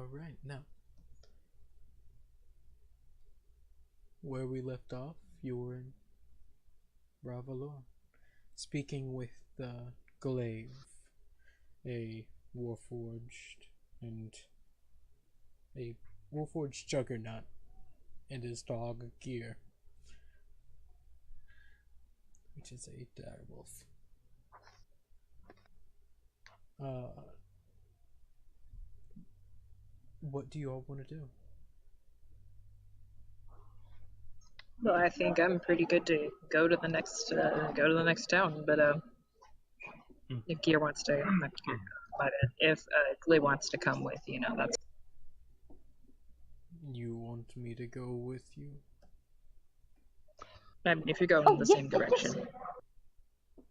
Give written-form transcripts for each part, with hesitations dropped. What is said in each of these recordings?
Alright, now, where we left off, you were in Ravalor, speaking with Glaive, a Warforged, and a Warforged Juggernaut, and his dog Gear, which is a direwolf. What do you all want to do? Well, I think I'm pretty good to go to the next town. But if Gear wants to, not Gear, my bad. If Glee wants to come with, that's. You want me to go with you? I mean, if you're going in the same direction.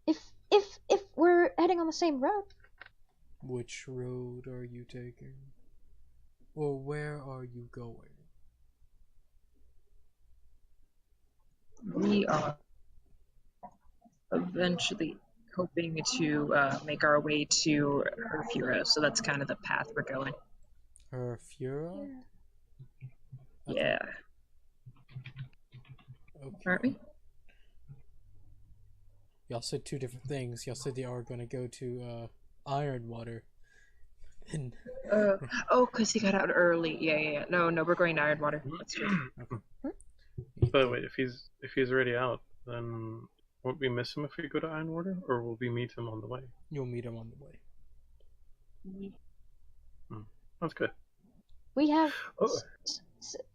If we're heading on the same road. Which road are you taking? Or where are you going? We are eventually hoping to make our way to Herfura, so that's kind of the path we're going. Herfura? Yeah. Okay. Aren't we? Y'all said two different things. Y'all said they are going to go to Ironwater. And because he got out early. Yeah. No, we're going to Ironwater. That's true. Okay. But wait, if he's already out, then won't we miss him if we go to Ironwater, or will we meet him on the way? You'll meet him on the way. That's good. We have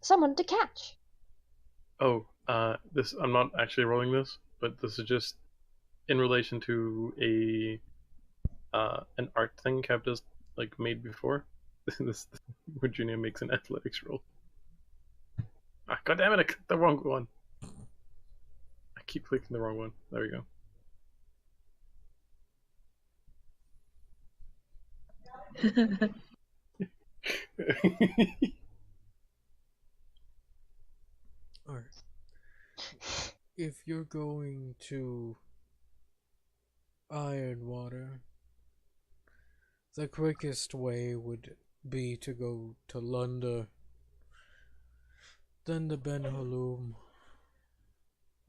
someone to catch. Oh, this I'm not actually rolling this, but this is just in relation to an art thing Kev just made before. This Virginia makes an athletics roll. God damn it! I clicked the wrong one. I keep clicking the wrong one. There we go. Alright. If you're going to Ironwater, the quickest way would be to go to Lunda, then to Ben Halum,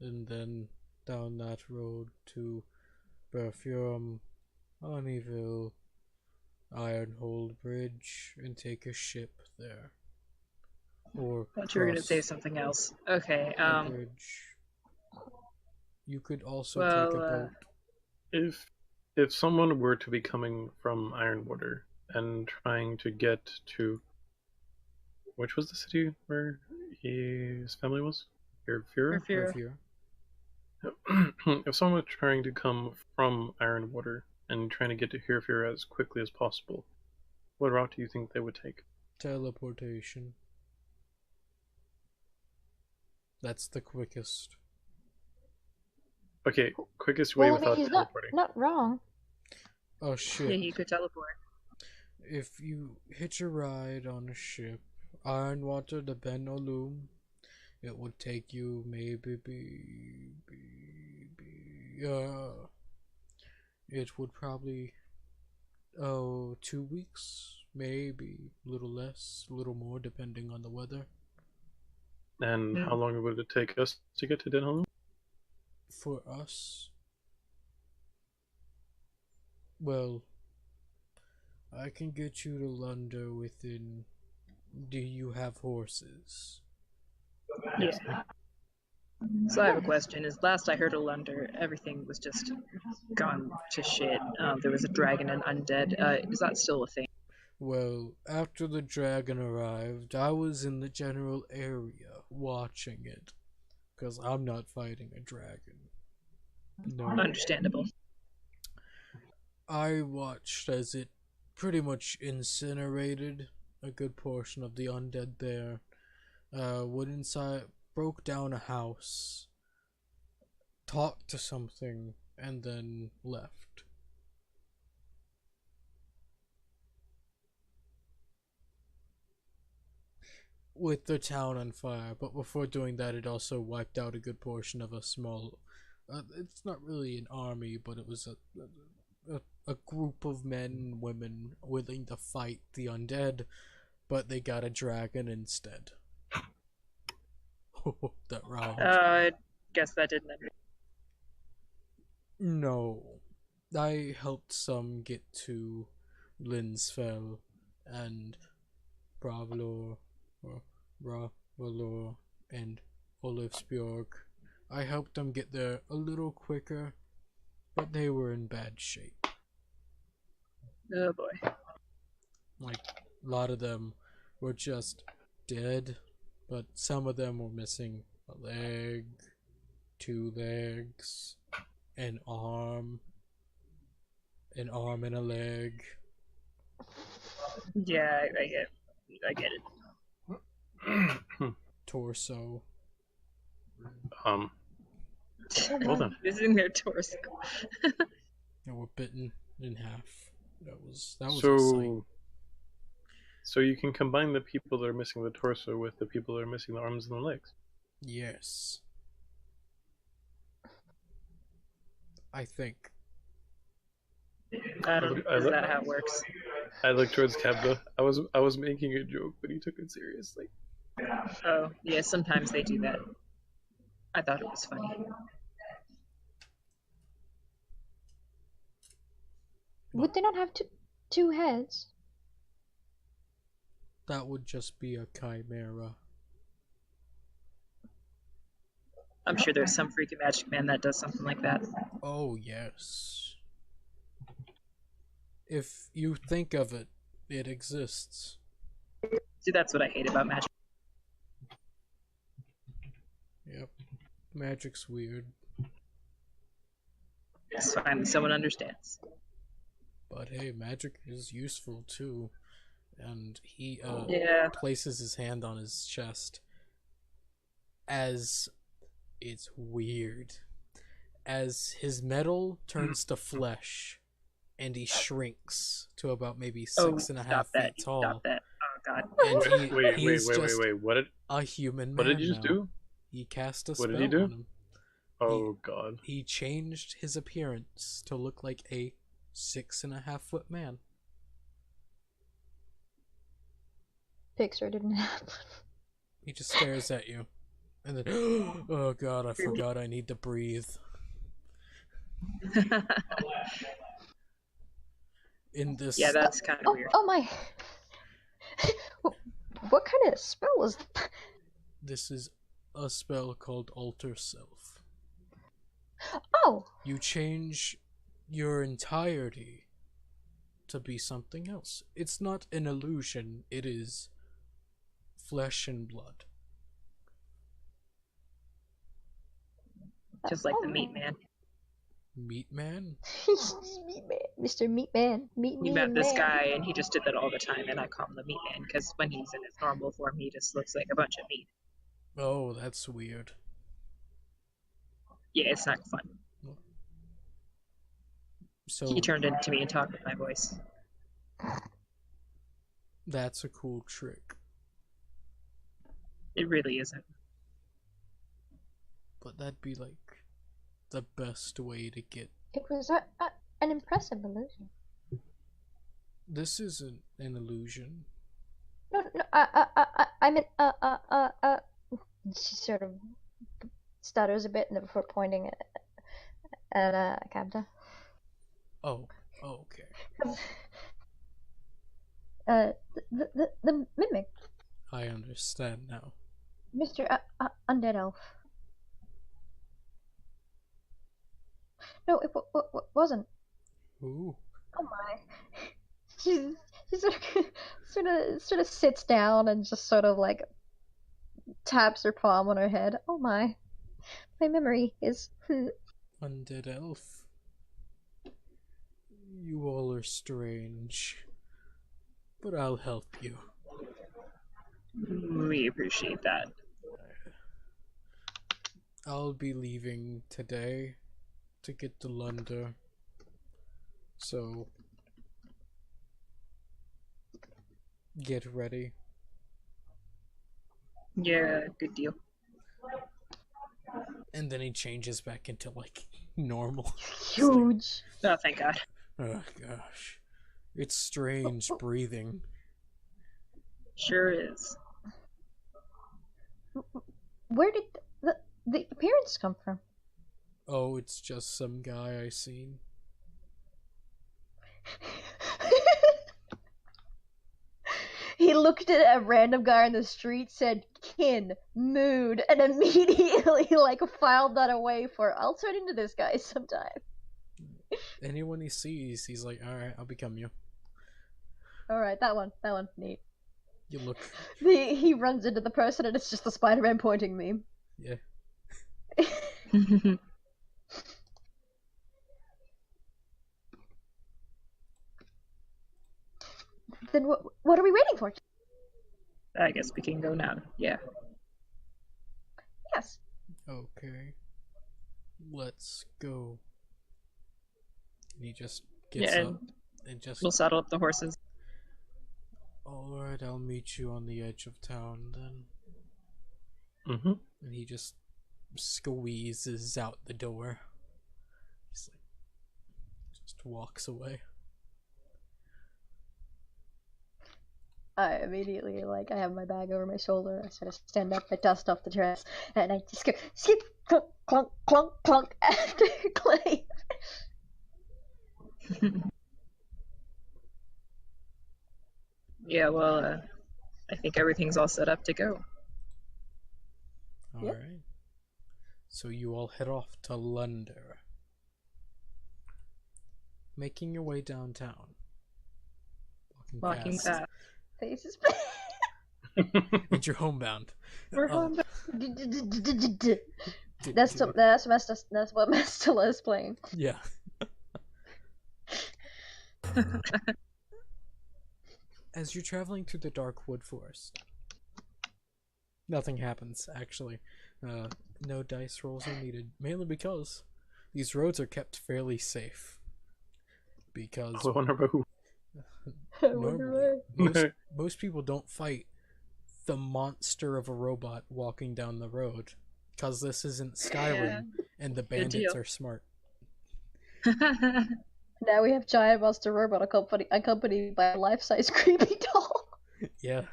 and then down that road to Berfurum, Honeyville, Ironhold Bridge, and take a ship there. Or I thought you were going to say something else. Okay. Bridge. You could also take a boat. If someone were to be coming from Ironwater and trying to get to, which was the city where his family was? Herfura? If someone was trying to come from Ironwater and trying to get to Herfura as quickly as possible, what route do you think they would take? Teleportation. That's the quickest. Okay, quickest way without he's teleporting. Not wrong. Oh shit. Yeah, you could teleport. If you hitch a ride on a ship, Ironwater to Ben Olum, it would take you maybe it would probably 2 weeks, maybe a little less, a little more depending on the weather. And how long would it take us to get to Den Halum? For us, well, I can get you to London within. Do you have horses? Yeah. So I have a question. Is last I heard of London, everything was just gone to shit. There was a dragon and undead. Is that still a thing? Well, after the dragon arrived, I was in the general area watching it, because I'm not fighting a dragon. No. Understandable. I watched as it pretty much incinerated a good portion of the undead there. Went inside, broke down a house, talked to something, and then left. With the town on fire, but before doing that, it also wiped out a good portion of a small. It's not really an army, but it was a group of men and women willing to fight the undead, but they got a dragon instead. That round. I guess that didn't end. No. I helped some get to Linsfell and Bravlor, or Bravalor, and Olivsbjorg. I helped them get there a little quicker, but they were in bad shape. Oh boy. Like, a lot of them were just dead, but some of them were missing a leg, 2 legs, an arm and a leg. Yeah, I get it. Torso. Hold on. Missing their torso. They were bitten in half. That was a sight. So you can combine the people that are missing the torso with the people that are missing the arms and the legs. Yes. I think. I don't know. Is that how it works? I look towards Kabda. I was making a joke, but he took it seriously. Oh, yeah, sometimes they do that. I thought it was funny. Would they not have two heads? That would just be a chimera. I'm sure there's some freaking magic man that does something like that. Oh, yes. If you think of it, it exists. See, that's what I hate about magic. Yep. Magic's weird. It's fine that someone understands. But hey, magic is useful too. And he Yeah. places his hand on his chest as it's weird. As his metal turns to flesh and he shrinks to about maybe 6.5 feet tall. Stop that. Oh god. And he's wait. just What did a human what man did you just now. do? He cast a spell What did he do? on him. Oh god. He changed his appearance to look like a 6.5-foot man. Pixar didn't happen. He just stares at you. And then, oh god, I forgot I need to breathe. In this... Yeah, that's kind of weird. Oh my! What kind of spell was that? This is a spell called Alter Self. Oh! You change your entirety to be something else. It's not an illusion, it is flesh and blood. Just like the meat man. Meat Man? Meat Man. Mr. Meat Man. Meat We me met and this man. guy and he just did that all the time, and I call him the meat man because when he's in his normal form, he just looks like a bunch of meat. Oh, that's weird. Yeah, it's not fun. So He turned into me and talked with my voice. that's a cool trick. It really isn't. But that'd be like the best way to get... It was an impressive illusion. This isn't an illusion. No, I mean, she sort of stutters a bit before pointing at Kabda. Oh, okay. The mimic, I understand now. Mr. Undead Elf. No, it wasn't. Ooh. Oh my. She sort of sits down and just sort of like taps her palm on her head. Oh my memory is. Undead Elf. You all are strange. But I'll help you. We appreciate that. I'll be leaving today to get to London. So get ready. Yeah, good deal. And then he changes back into like normal. Huge. Oh, thank God. Oh gosh. It's strange breathing. Sure is. Where did the appearance come from? Oh, it's just some guy I seen. He looked at a random guy on the street, said kin, mood, and immediately like filed that away for I'll turn into this guy sometime. Anyone he sees, he's like, alright, I'll become you. Alright, that one, neat. You look. He runs into the person and it's just the Spider-Man pointing meme. Yeah. Then what are we waiting for? I guess we can go now. Yeah. Yes. Okay. Let's go. And he just gets Yeah, up and just. we'll saddle up the horses. Alright, I'll meet you on the edge of town then. Mm-hmm. And he just squeezes out the door. He's like, just walks away. I immediately, like, I have my bag over my shoulder, I sort of stand up, I dust off the dress, and I just go, skip, clunk, clunk, clunk, clunk, after Clay. Yeah, well, I think everything's all set up to go. Alright. So you all head off to London. Making your way downtown. Walking fast. fast. Faces. And you're homebound. We're Oh. home. That's what Mastella is playing. Yeah. As you're traveling through the dark wood forest, nothing happens, actually. No dice rolls are needed, mainly because these roads are kept fairly safe. Because I wonder about who. I wonder normally, most people don't fight the monster of a robot walking down the road, because this isn't Skyrim, and the bandits deal. are smart. why. Now we have giant monster robot accompanied by a life-size creepy doll. Yeah.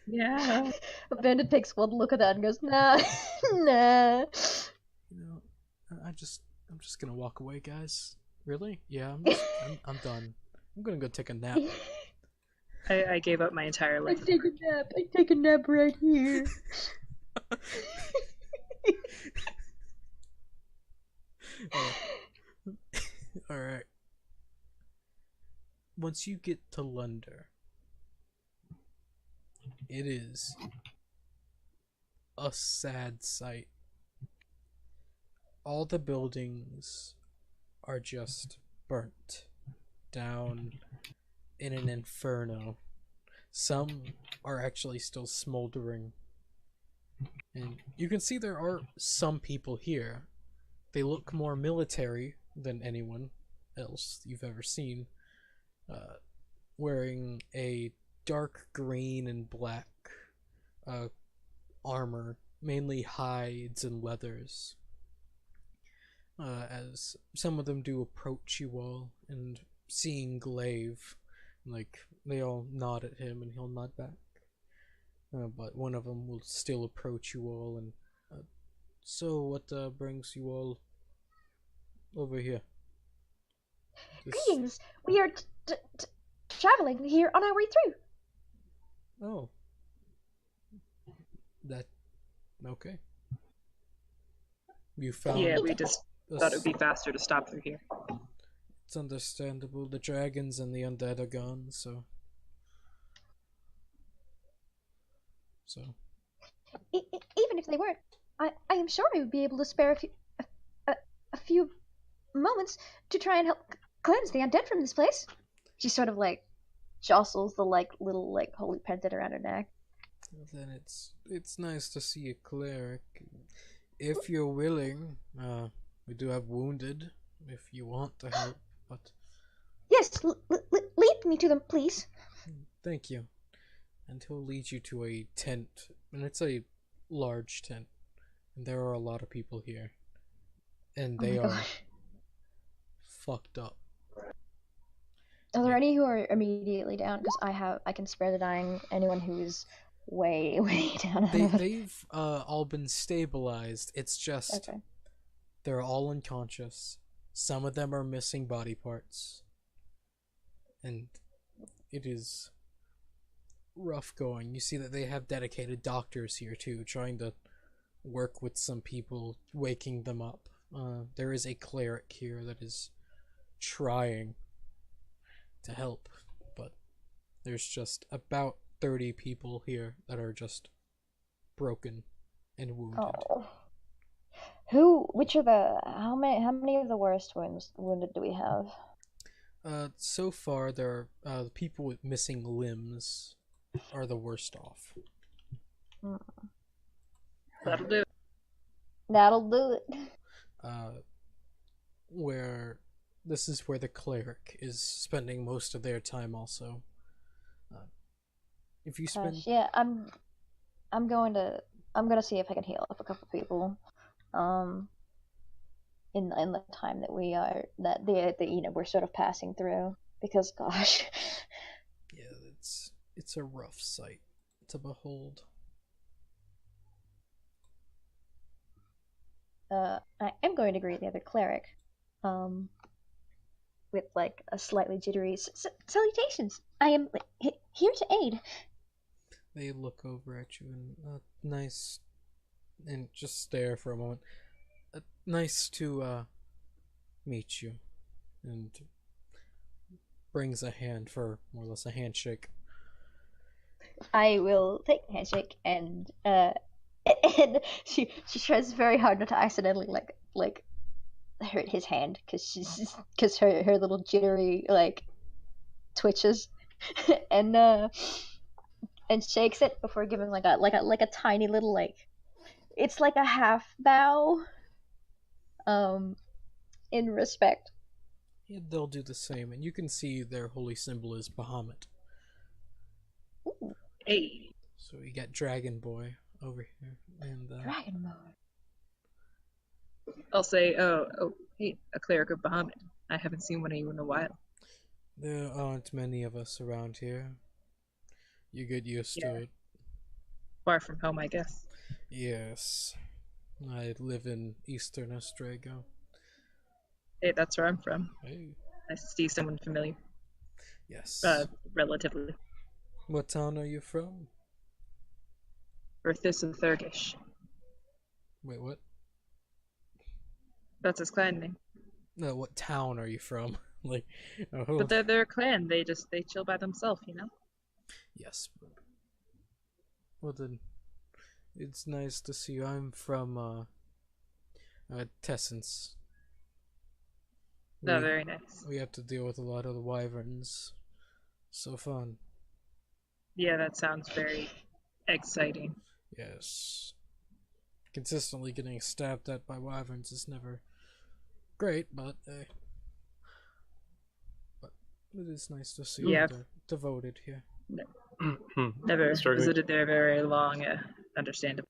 Yeah. Bandit takes one look at that and goes, nah, nah. You know, I'm just gonna walk away, guys. Really? Yeah, I'm done. I'm gonna go take a nap. I gave up my entire I life. take a nap. I take a nap right here. Alright. Once you get to London, it is a sad sight. All the buildings are just burnt down in an inferno. Some are actually still smoldering. And you can see there are some people here. They look more military than anyone else you've ever seen. Wearing a dark green and black armor, mainly hides and leathers. As some of them do approach you all, and seeing Glaive, like, they all nod at him and he'll nod back. But one of them will still approach you all and, so what brings you all over here? Greetings. We are traveling here on our way through. Oh. That... okay. You found... Yeah, we just thought it would be faster to stop through here. It's understandable. The dragons and the undead are gone, so... Even if they weren't, I am sure we would be able to spare a few moments to try and help cleanse the undead from this place. She sort of like jostles the like little like holy pendant around her neck. Then it's nice to see a cleric. If you're willing, we do have wounded. If you want to help, but Yes, lead me to them, please. thank you. And he'll lead you to a tent, and it's a large tent, and there are a lot of people here, and Oh they my are gosh. fucked up. Are there any who are immediately down? Because I can spare the dying. Anyone who's way, way down. They've all been stabilized. It's just Okay. they're all unconscious. Some of them are missing body parts. And it is rough going. You see that they have dedicated doctors here too, trying to work with some people, waking them up. There is a cleric here that is trying to help, but there's just about 30 people here that are just broken and wounded. Oh. Which are how many of the worst wounded do we have? So far, the people with missing limbs are the worst off. That'll do it. That'll do it. This is where the cleric is spending most of their time also. If you spend... Gosh, yeah, I'm gonna see if I can heal up a couple people. In the time that we're sort of passing through, because gosh. Yeah, it's a rough sight to behold. I am going to greet the other cleric, with like a slightly jittery salutations. I am here to aid. They look over at you and nice, and just stare for a moment. Nice to meet you, and brings a hand for more or less a handshake. I will take the handshake and she tries very hard not to accidentally like hurt his hand because her little jittery like twitches and shakes it before giving like a tiny little like it's like a half bow in respect. Yeah, they'll do the same, and you can see their holy symbol is Bahamut. Ooh. Hey. So you got Dragon Boy over here, and Dragon Boy. I'll say, hey, a cleric of Bahamut. I haven't seen one of you in a while. There aren't many of us around here. You get used to it. Far from home, I guess. Yes. I live in Eastern Ostrago. Hey, that's where I'm from. Hey. Nice to see someone familiar. Yes. Relatively. What town are you from? Berthus of Thurgish. Wait, what? That's his clan name. No, what town are you from? Like, But they're their clan. They chill by themselves, you know? Yes. Well then, it's nice to see you. I'm from Tessence. No, very nice. We have to deal with a lot of the wyverns. So fun. Yeah, that sounds very exciting. Yes. Consistently getting stabbed at by wyverns is never great, but it is nice to see Yeah. they're devoted here. Never Struggling. visited there very long. Understandable.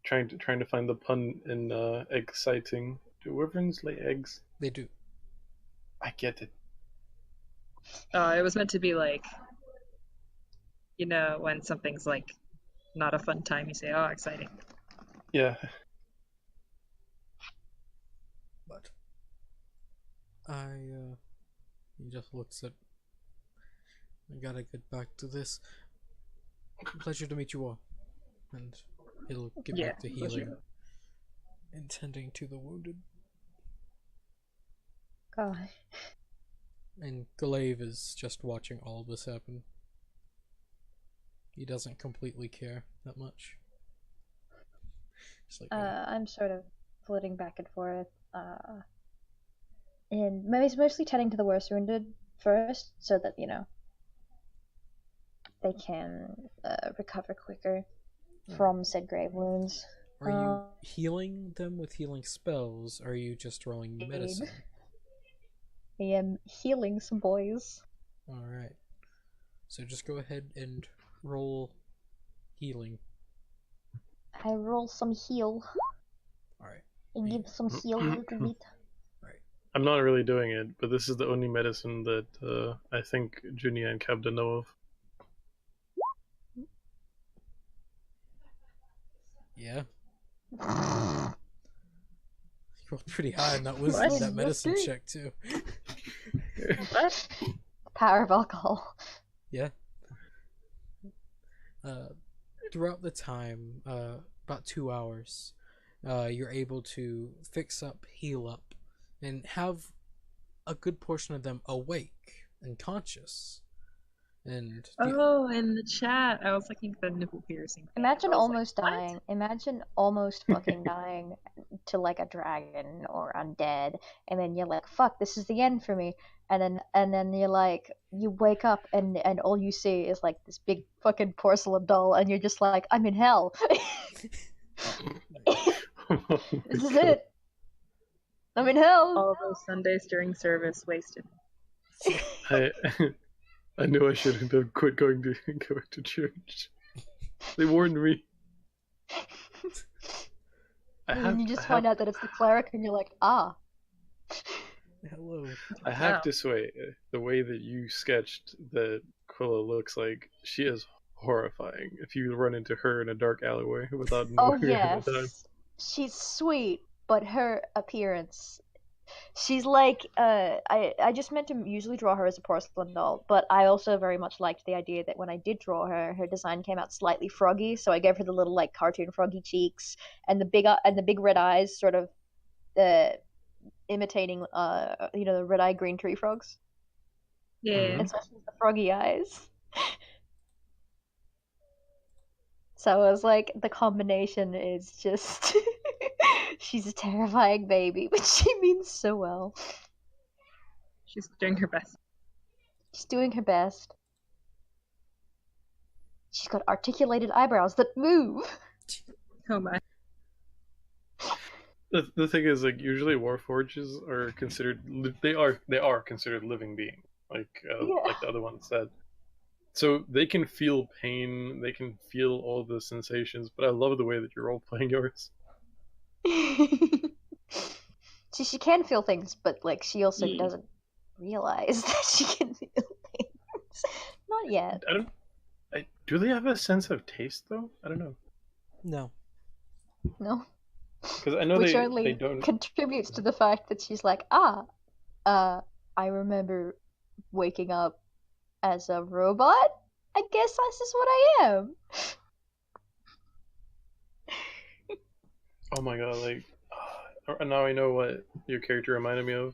Trying to find the pun in exciting. Do wyverns lay eggs? They do. I get it. It was meant to be like, you know, when something's like not a fun time, you say, "Oh, exciting." Yeah. But he just looks at. I gotta get back to this. Pleasure to meet you all, and he'll get back to pleasure. healing and tending to the wounded. Gosh. And Glaive is just watching all this happen. He doesn't completely care that much. Just like, I'm sort of floating back and forth, and mostly tending to the worst wounded first, so that they can recover quicker from said grave wounds. Are you healing them with healing spells? Or are you just rolling medicine? I am healing some boys. Alright. So just go ahead and roll healing. I roll some heal. Alright. And give some heal a little bit. I'm not really doing it, but this is the only medicine that I think Junia and Kabda know of. Yeah. You rolled pretty high on that wisdom, What? that medicine Okay. check too. What? Power of alcohol. Yeah. Throughout the time, about 2 hours, you're able to fix up, heal up, and have a good portion of them awake and conscious. And Oh, in the chat, I was looking at the nipple piercing. thing. Imagine I was almost like, what? dying. Imagine almost fucking dying to like a dragon or undead, and then you're like, "Fuck, this is the end for me." And then you're like, you wake up and all you see is like this big fucking porcelain doll, and you're just like, "I'm in hell." This is it. I'm in hell. All those Sundays during service wasted. I I knew I shouldn't have quit going to church. They warned me. And then you just find out that it's the cleric, and you're like, "Ah." hello. I have Wow. to say, the way that you sketched that Quilla looks like, she is horrifying. If you run into her in a dark alleyway without Oh knowing her at the time. yes, she's sweet, but her appearance. She's like, I just meant to usually draw her as a porcelain doll, but I also very much liked the idea that when I did draw her, her design came out slightly froggy, so I gave her the little like cartoon froggy cheeks and the big red eyes, sort of, imitating the red eye green tree frogs. Yeah. And so she has the froggy eyes. So I was like, the combination is just, she's a terrifying baby, but she means so well. She's doing her best. She's doing her best. She's got articulated eyebrows that move. Oh my. The thing is, like, usually warforges are considered they are considered living beings, like the other one said. So they can feel pain, they can feel all the sensations. But I love the way that you're role playing yours. She can feel things, but like she also Yeah. doesn't realize that she can feel things. Not yet. Do they have a sense of taste though? I don't know, No. No. because I know Which they only don't. contributes to the fact that she's like, I remember waking up as a robot. I guess this is what I am. Oh my god! Like, now I know what your character reminded me of.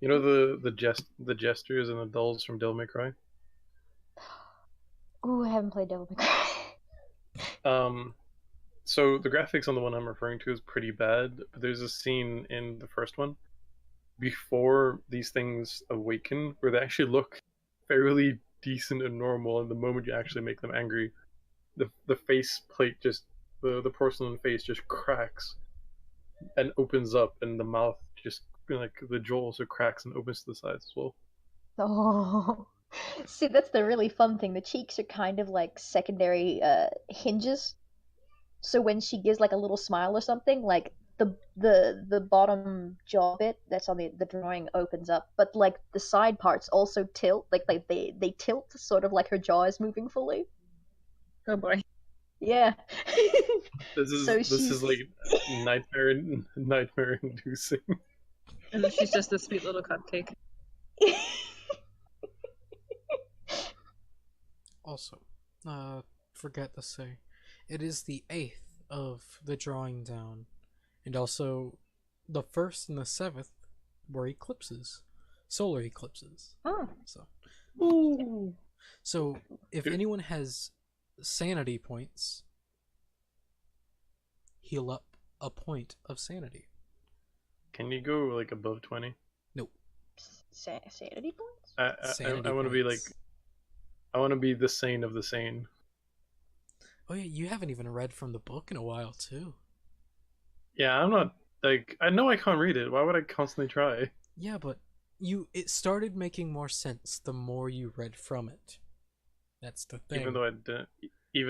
You know the jesters and the dolls from Devil May Cry. Ooh, I haven't played Devil May Cry. So the graphics on the one I'm referring to is pretty bad, but there's a scene in the first one before these things awaken where they actually look fairly decent and normal, and the moment you actually make them angry, the face plate just the porcelain face just cracks and opens up, and the mouth just like the jaw also cracks and opens to the sides as well. Oh. See, that's the really fun thing. The cheeks are kind of like secondary hinges. So when she gives like a little smile or something, like the bottom jaw bit that's on the drawing opens up, but like the side parts also tilt, like they tilt sort of like her jaw is moving fully. Oh boy. Yeah. This is So this is she's- like nightmare inducing. And then she's just a sweet little cupcake. Also, forget to say, it is the 8th of the drawing down, and also the 1st and the 7th were eclipses, solar eclipses. Oh. So if Good. anyone has sanity points, heal up a point of sanity. Can you go like above 20? Sanity points? Sanity I want to be like, points. I want to be the sane of the sane. Oh yeah, you haven't even read from the book in a while too. Yeah, I'm not like, I know I can't read it. Why would I constantly try? Yeah, but it started making more sense the more you read from it. That's the thing. Even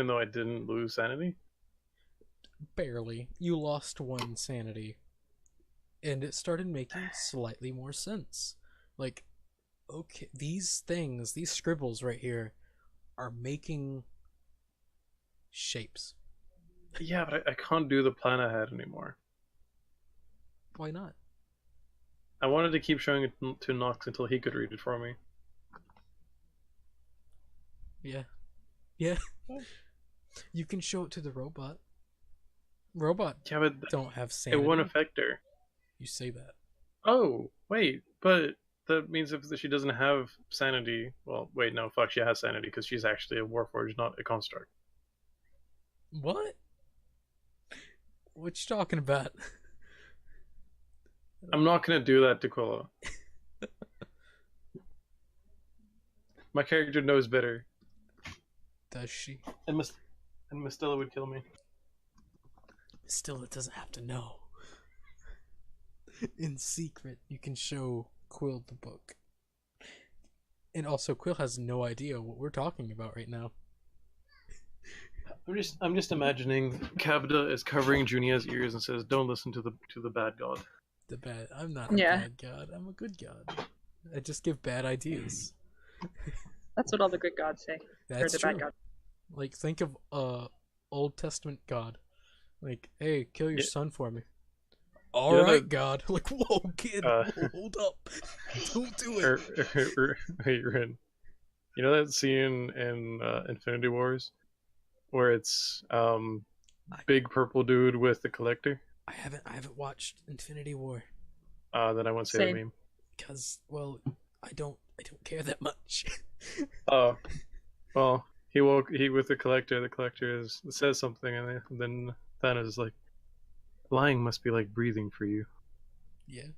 though I didn't lose sanity. Barely. You lost 1 sanity. and it started making slightly more sense. Like, okay, these things, these scribbles right here, are making shapes. Yeah, but I can't do the plan ahead anymore. Why not? I wanted to keep showing it to Nox until he could read it for me. Yeah. Yeah. You can show it to the robot. Robot Yeah, but don't have it sanity. won't affect her. You say that. Oh, wait, but that means if she doesn't have sanity, well, wait, no, fuck, she has sanity because she's actually a Warforged, not a construct. What? What you talking about? I'm not gonna do that to Quilla. My character knows better, Does she? and Mistella would kill me. Still, it doesn't have to know. In secret, you can show Quill the book. And also, Quill has no idea what we're talking about right now. I'm just imagining Kabda is covering Junia's ears and says, "Don't listen to the bad god." The bad. I'm not a Yeah. bad god. I'm a good god. I just give bad ideas. That's what all the good gods say. Or That's the true. bad god. Like, think of Old Testament God. Like, hey, kill your Yeah. son for me. All Yeah, right, that- God. Like, whoa, kid, hold up. Don't do it. Wait, Rin. You know that scene in Infinity Wars where it's big purple dude with the collector? I haven't watched Infinity War Then I won't say the Same. name. because, well, I don't care that much. Oh, well, he with the collector. The collector says something, and then Thanos is like, "Lying must be like breathing for you." Yeah.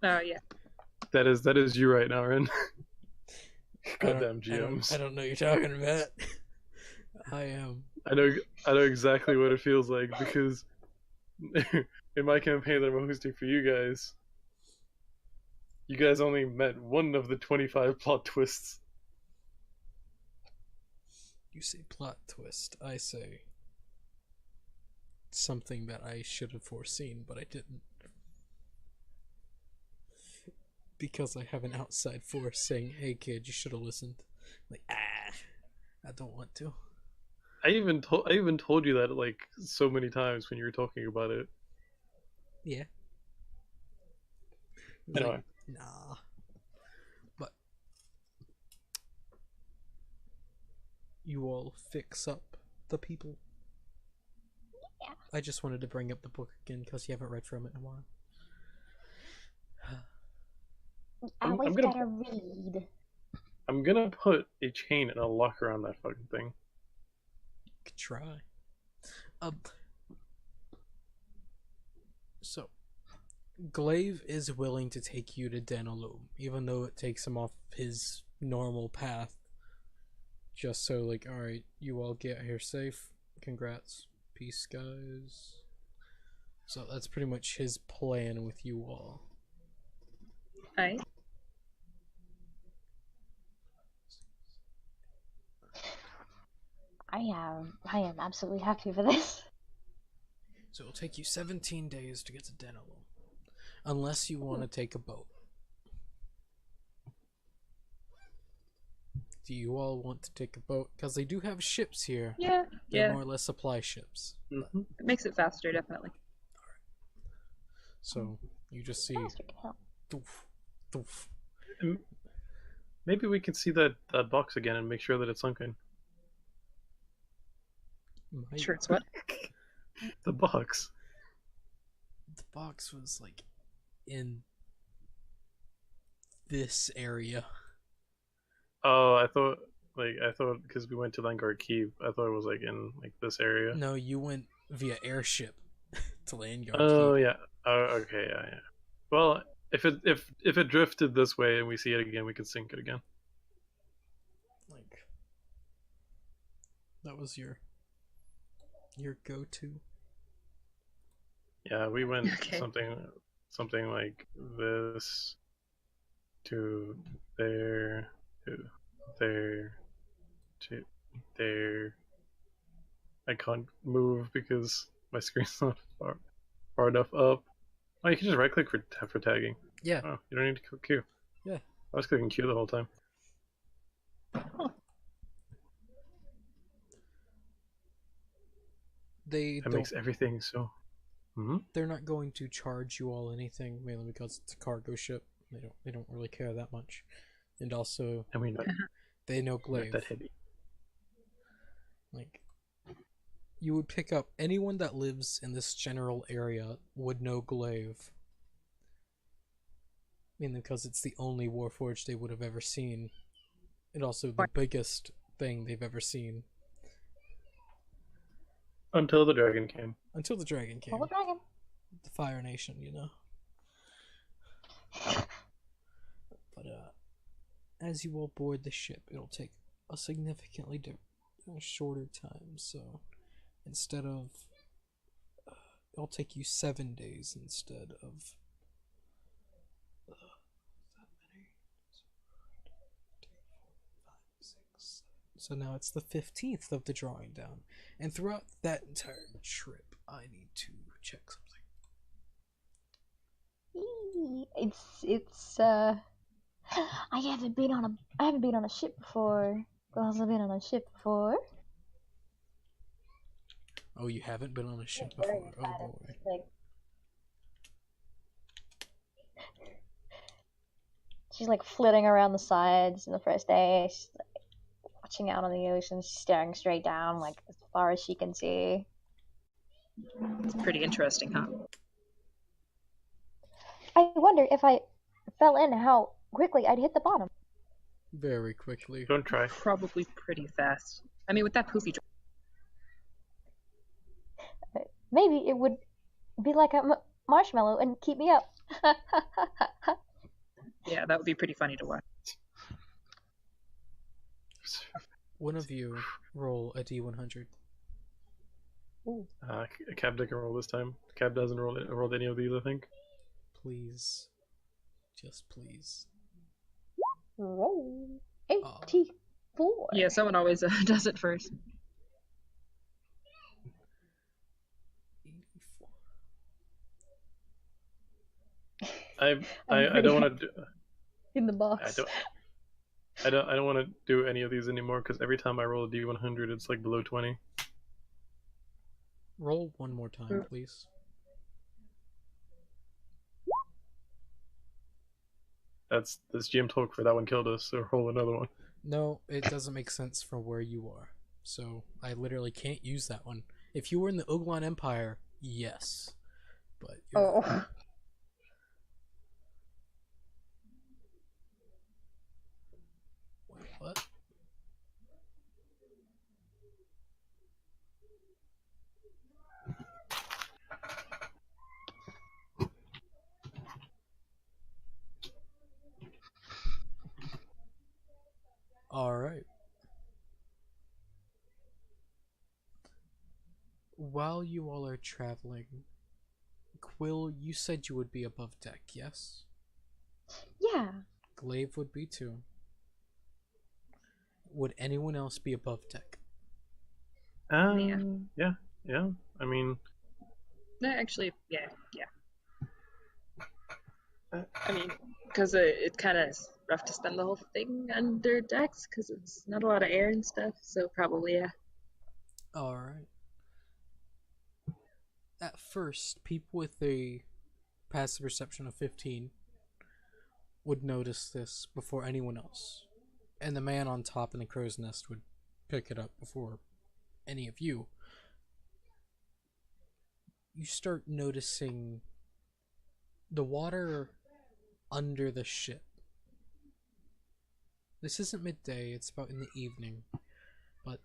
Oh, yeah. That is you right now, Rin. I don't- Goddamn GMs. I don't know what you're talking about. I am. I know exactly what it feels like because in my campaign that I'm hosting for you guys only met one of the 25 plot twists. You say plot twist. I say something that I should have foreseen, but I didn't. Because I have an outside force saying, "Hey, kid, you should have listened." Like, I don't want to. I even told you that like so many times when you were talking about it. Yeah. It's Anyway. like, nah. But you all fix up the people. Yeah. I just wanted to bring up the book again because you haven't read from it in a while. I'm Always gonna- gotta read. I'm gonna put a chain and a lock around that fucking thing. Could try. So, Glaive is willing to take you to Denaloom, even though it takes him off his normal path. Just so, like, alright, you all get here safe. Congrats. Peace, guys. So that's pretty much his plan with you all. Alright. I am absolutely happy for this. So it'll take you 17 days to get to Denaloom. Unless you want to take a boat. Do you all want to take a boat? Because they do have ships here. Yeah. They're Yeah. more or less supply ships. Mm-hmm. It makes it faster, definitely. So you just see Faster to help. doof, doof. Maybe we can see that box again and make sure that it's sunken. Might- Sure, it's what? The box. The box was like in this area. Oh, I thought because we went to Vanguard Keep, I thought it was like in like this area. No, you went via airship to Landguard. Oh Keep. yeah. Oh okay, yeah. Well, if it drifted this way and we see it again, we can sink it again. Like that was your go-to. Yeah, we went Okay. something like this to there to there to there. I can't move because my screen's not far enough up. Oh, you can just right click for tagging. Yeah. Oh, you don't need to click Q. Yeah. I was clicking Q the whole time. They That don't. makes everything so. Hmm. They're not going to charge you all anything, mainly because it's a cargo ship. They don't really care that much, and also I mean, not they know Glaive. that heavy. Like, you would pick up anyone that lives in this general area would know Glaive. Mainly because it's the only Warforged they would have ever seen, and also the biggest thing they've ever seen. Until the dragon came. Until the dragon came. Well, the dragon. The Fire Nation, you know. But as you all board the ship, it'll take a significantly shorter time. So instead of, it'll take you 7 days instead of. So now it's the 15th of the drawing down, and throughout that entire trip, I need to check something. I haven't been on a ship before. I've been on a ship before. Oh, you haven't been on a ship before? Oh boy. Like, she's like flitting around the sides in the first day. She's like watching out on the ocean, staring straight down, like as far as she can see. It's pretty interesting, huh? I wonder if I fell in, how quickly I'd hit the bottom. Very quickly. Don't try. Probably pretty fast. I mean, with that poofy Maybe it would be like a marshmallow and keep me up. yeah, that would be pretty funny to watch. One of you roll a d100. Cab didn't roll this time. Cab doesn't roll any of these, I think. Please. Just please. Roll 84. Yeah, someone always does it first. 84. I don't want to do. In the box. I don't want to do any of these anymore because every time I roll a d100, it's like below 20. Roll one more time, please. That's GM talk for that one killed us, so roll another one. No, it doesn't make sense for where you are. So I literally can't use that one. If you were in the Uglan Empire, yes. But Oh. Wait, what? Alright. While you all are traveling, Quill, you said you would be above deck, yes? Yeah. Glaive would be too. Would anyone else be above deck? Yeah. I mean, No, actually, yeah. I mean, because it kind of is rough to spend the whole thing under decks because it's not a lot of air and stuff. So probably, yeah. Alright. At first, people with a passive perception of 15 would notice this before anyone else. And the man on top in the crow's nest would pick it up before any of you. You start noticing the water under the ship. This isn't midday, it's about in the evening, but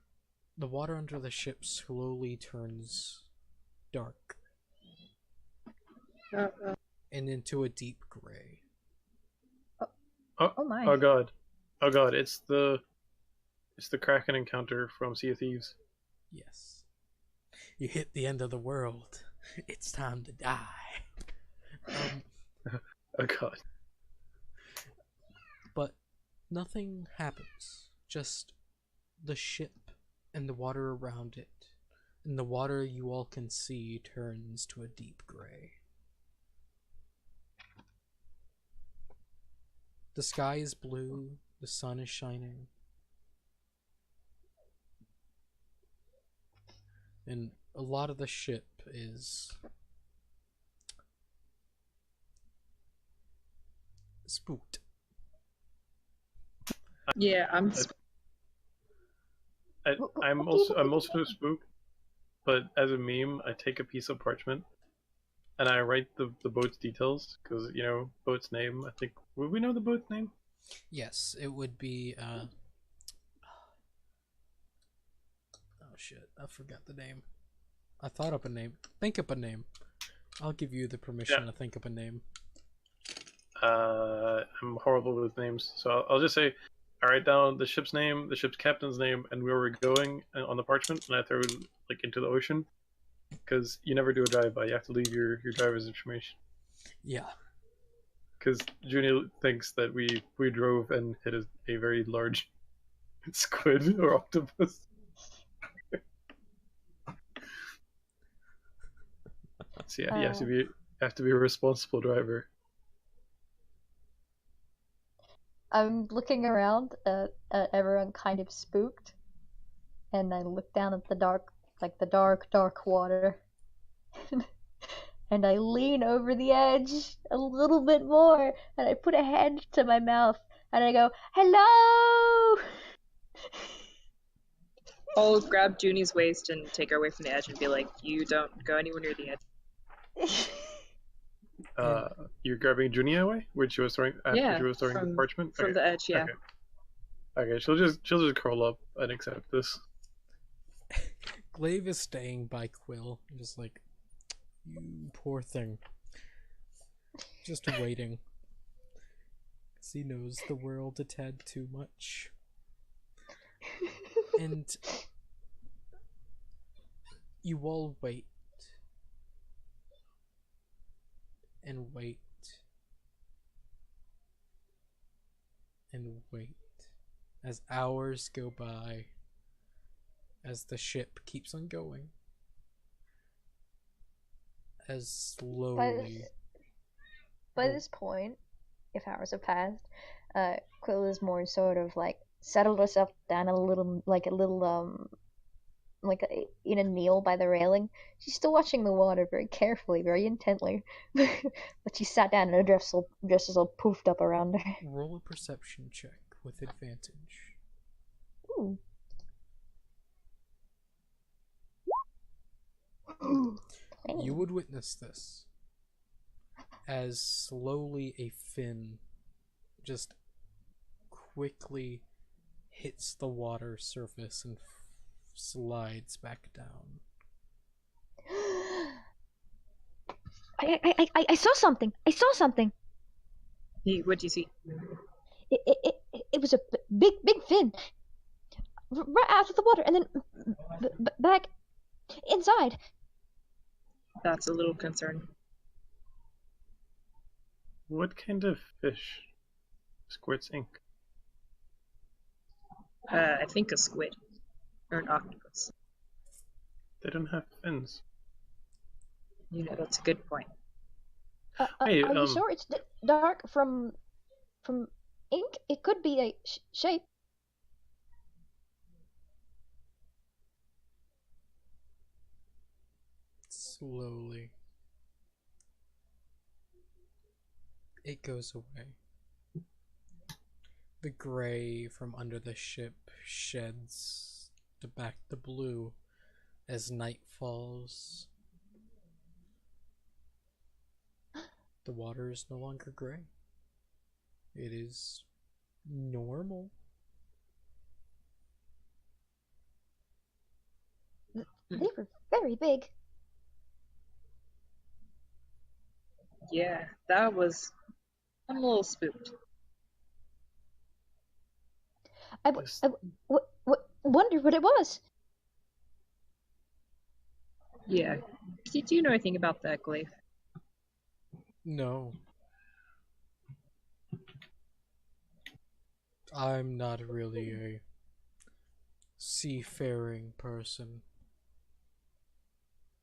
the water under the ship slowly turns dark and into a deep gray. Oh my. oh god, it's the Kraken encounter from Sea of Thieves. Yes. You hit the end of the world. It's time to die. Oh god. But nothing happens. Just the ship and the water around it. And the water you all can see turns to a deep gray. The sky is blue, the sun is shining. And a lot of the ship is spooked. Yeah, I'm. I'm also spooked, but as a meme, I take a piece of parchment and I write the boat's details because boat's name. I think would we know the boat's name? Yes, it would be. Oh shit! I forgot the name. I thought up a name. Think up a name. I'll give you the permission to think up a name. I'm horrible with names, so I'll just say I write down the ship's name, the ship's captain's name, and where we're going on the parchment, and I throw it like into the ocean. Because you never do a drive-by, you have to leave your driver's information. Yeah. Because Junie thinks that we drove and hit a very large squid or octopus. So yeah, you have to be a responsible driver. I'm looking around at everyone kind of spooked, and I look down at the dark water, and I lean over the edge a little bit more, and I put a hand to my mouth, and I go, "Hello!" I'll grab Junie's waist and take her away from the edge and be like, "You don't go anywhere near the edge." You're grabbing Junie away, which she was throwing after she was throwing the parchment from the edge. Yeah. Okay, she'll just curl up and accept this. Glaive is staying by Quill, just like, you poor thing. Just waiting. Because he knows the world a tad too much. And you all wait. And wait. And wait. As hours go by. As the ship keeps on going. As slowly. By this point, if hours have passed, Quill is more sort of like settled herself down in a kneel by the railing. She's still watching the water very carefully, very intently, but she sat down and her dress is all poofed up around her. Roll a perception check with advantage. Ooh. You would witness this as slowly a fin just quickly hits the water surface and slides back down. I saw something. What'd you see? It was a big fin right out of the water and then back inside. That's a little concerning. What kind of fish squirts ink? I think a squid or an octopus. They don't have fins. That's a good point. Hey, are you sure it's dark from ink? It could be a shape. Slowly, it goes away. The gray from under the ship sheds back to blue as night falls. The water is no longer gray. It is normal. They were very big. Yeah, I'm a little spooked. I wonder what it was. Yeah. Do you know anything about that, Glaive? No. I'm not really a seafaring person.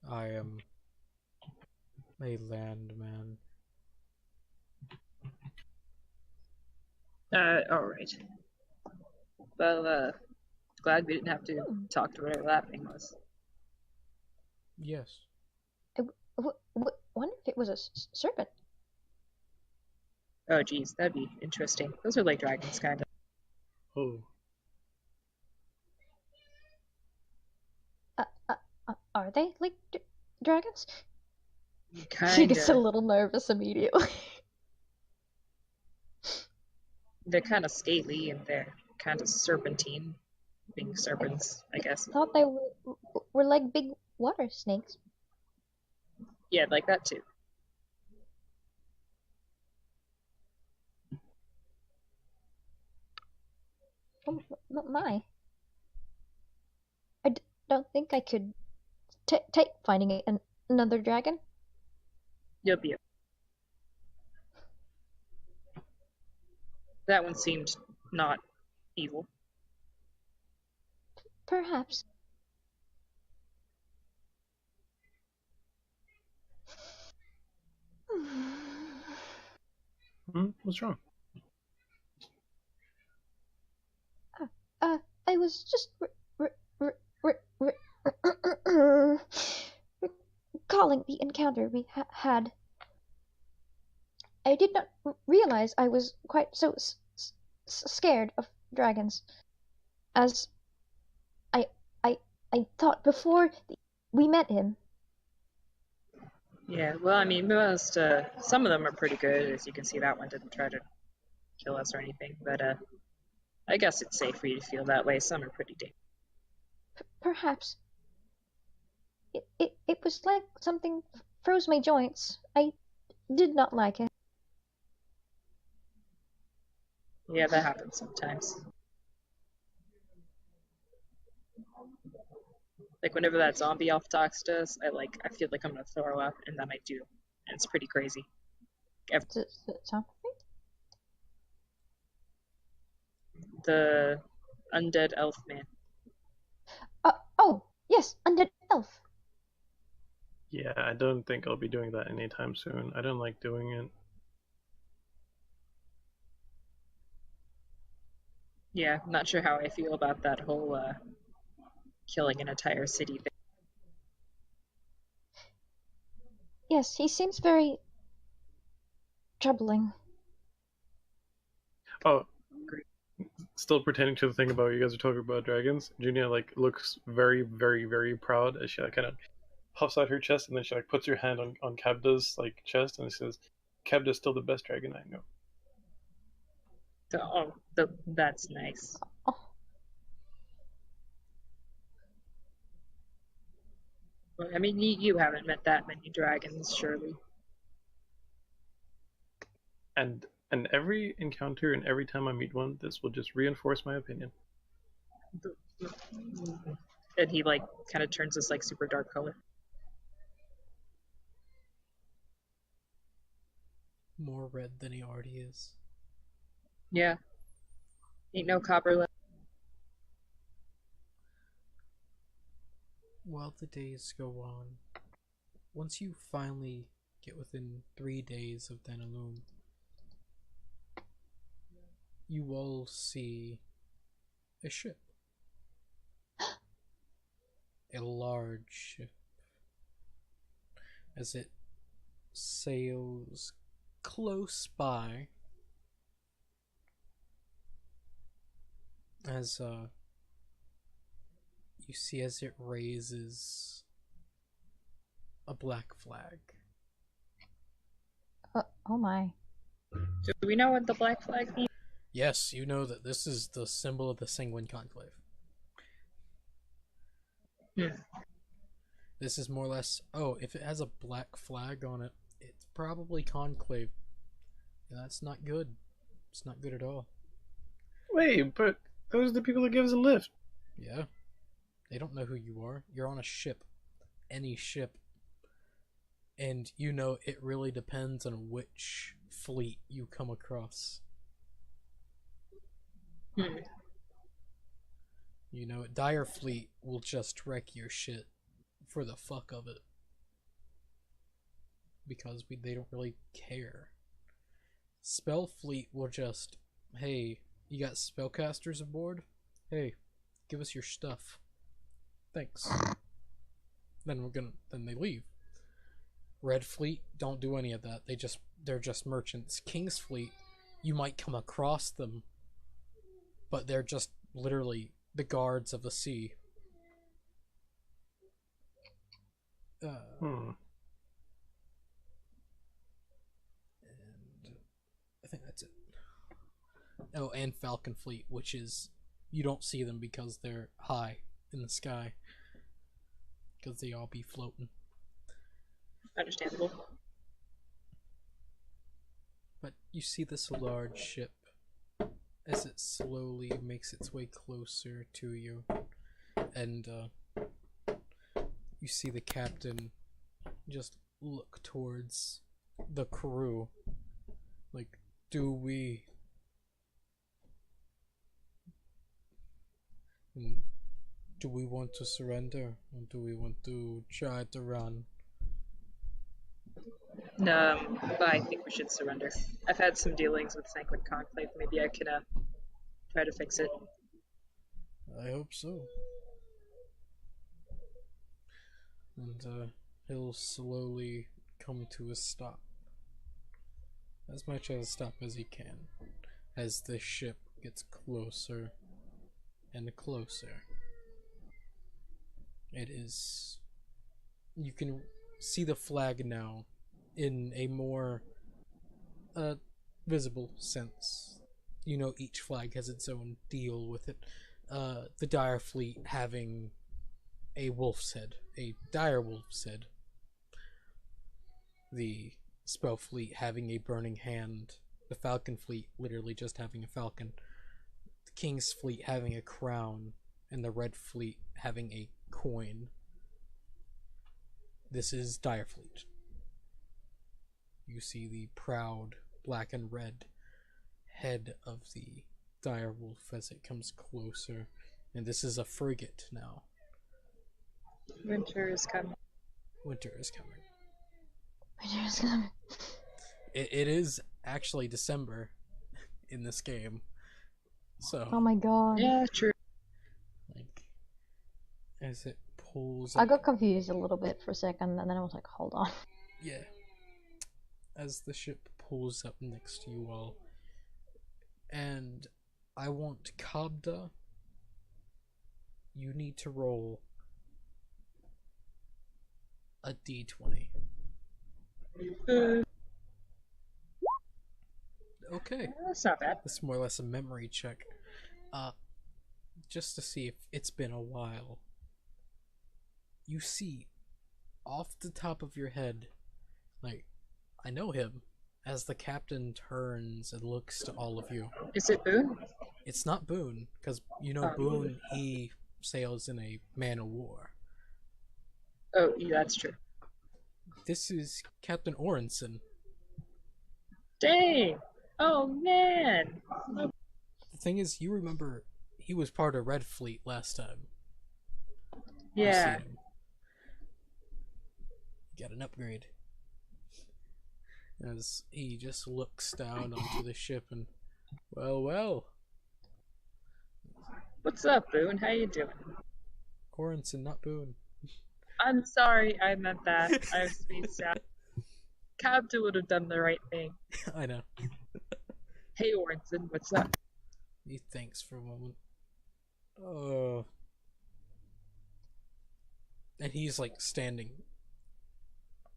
I am a landman. All right. Well, glad we didn't have to talk to whatever that thing was. Yes. Wonder if it was a serpent. Oh, geez, that'd be interesting. Those are like dragons, kind of. Oh. Are they like dragons? She Kind gets a of. little nervous immediately. They're kind of scaly and they're kind of serpentine, being serpents, I guess. Thought they were like big water snakes. Yeah, like that too. Oh my! Don't think I could take finding another dragon. You'll be. That one seemed not evil. Perhaps. What's wrong? I was just recalling the encounter we had. I did not realize I was quite so scared of dragons, as I I thought before we met him. Yeah, well, I mean, some of them are pretty good. As you can see, that one didn't try to kill us or anything, but I guess it's safe for you to feel that way. Some are pretty dangerous. Perhaps. It was like something froze my joints. I did not like it. Yeah, that happens sometimes. Like whenever that zombie elf talks to us, I feel like I'm gonna throw up, and then I do, and it's pretty crazy. Does it sound right? The undead elf man. Oh, yes, undead elf. Yeah, I don't think I'll be doing that anytime soon. I don't like doing it. Yeah, I'm not sure how I feel about that whole killing an entire city thing. Yes, he seems very troubling. Oh, still pretending to the thing about you guys are talking about dragons. Junia like looks very, very, very proud as she like, kind of puffs out her chest, and then she like puts her hand on Kabda's like chest and says, "Kabda's still the best dragon I know." That's nice. Oh, Well, I mean, you haven't met that many dragons, surely. And every encounter and every time I meet one, this will just reinforce my opinion. And he like kind of turns this like super dark color. More red than he already is. Yeah. Ain't no copper left. While the days go on, once you finally get within 3 days of Denaloom, you all see a ship. A large ship. As it sails close by, as you see as it raises a black flag. oh my. Do we know what the black flag means? Yes, you know that this is the symbol of the Sanguine Conclave. This is more or less, oh, if it has a black flag on it, it's probably Conclave. And that's not good. It's not good at all. Wait, but those are the people that give us a lift. Yeah. They don't know who you are. You're on a ship. Any ship. And you know it really depends on which fleet you come across. You know, Dire Fleet will just wreck your shit for the fuck of it. Because they don't really care. Spell Fleet will just Hey, you got spellcasters aboard? Hey, give us your stuff. Thanks. Then they leave. Red Fleet don't do any of that. They're just merchants. King's Fleet, you might come across them, but they're just literally the guards of the sea. And I think that's it. Oh, and Falcon Fleet, which is you don't see them because they're high in the sky, because they all be floating. Understandable. But you see this large ship as it slowly makes its way closer to you, and you see the captain just look towards the crew, like, do we want to surrender, or do we want to try to run? But I think we should surrender. I've had some dealings with Sanguine Conclave. Maybe I can try to fix it. I hope so. And he'll slowly come to a stop, as much as a stop as he can, as the ship gets closer and closer. It is... You can see the flag now in a more visible sense. You know, each flag has its own deal with it. The Dire Fleet having a wolf's head, a dire wolf's head. The Spell Fleet having a burning hand. The Falcon Fleet literally just having a falcon. The King's Fleet having a crown, and the Red Fleet having a coin. This is Dire Fleet. You see the proud black and red head of the dire wolf as it comes closer, and this is a frigate now. Winter is coming. Winter is coming. Winter is coming. It is actually December in this game, so Oh my god. Yeah, true. like as it pulls I up, got confused a little bit for a second, and then I was like, hold on. yeah, as the ship pulls up next to you all, and I want Kabda. You need to roll a d20. Okay. That's not bad. It's more or less a memory check. Just to see if it's been a while. You see, off the top of your head, like, I know him, as the captain turns and looks to all of you. Is it Boone? It's not Boone, because you know Boone, he sails in a man of war. Oh, yeah, that's true. This is Captain Orenson. Dang! Oh, man! The thing is, you remember he was part of Red Fleet last time. You Yeah. see him. You got an upgrade. As he just looks down onto the ship and, well, What's up, Boone? How you doing? Orenson, not Boone. I'm sorry, I meant that. I was spaced out. Cabda would have done the right thing. I know. Hey, Orenson, what's up? He thinks for a moment. And he's like standing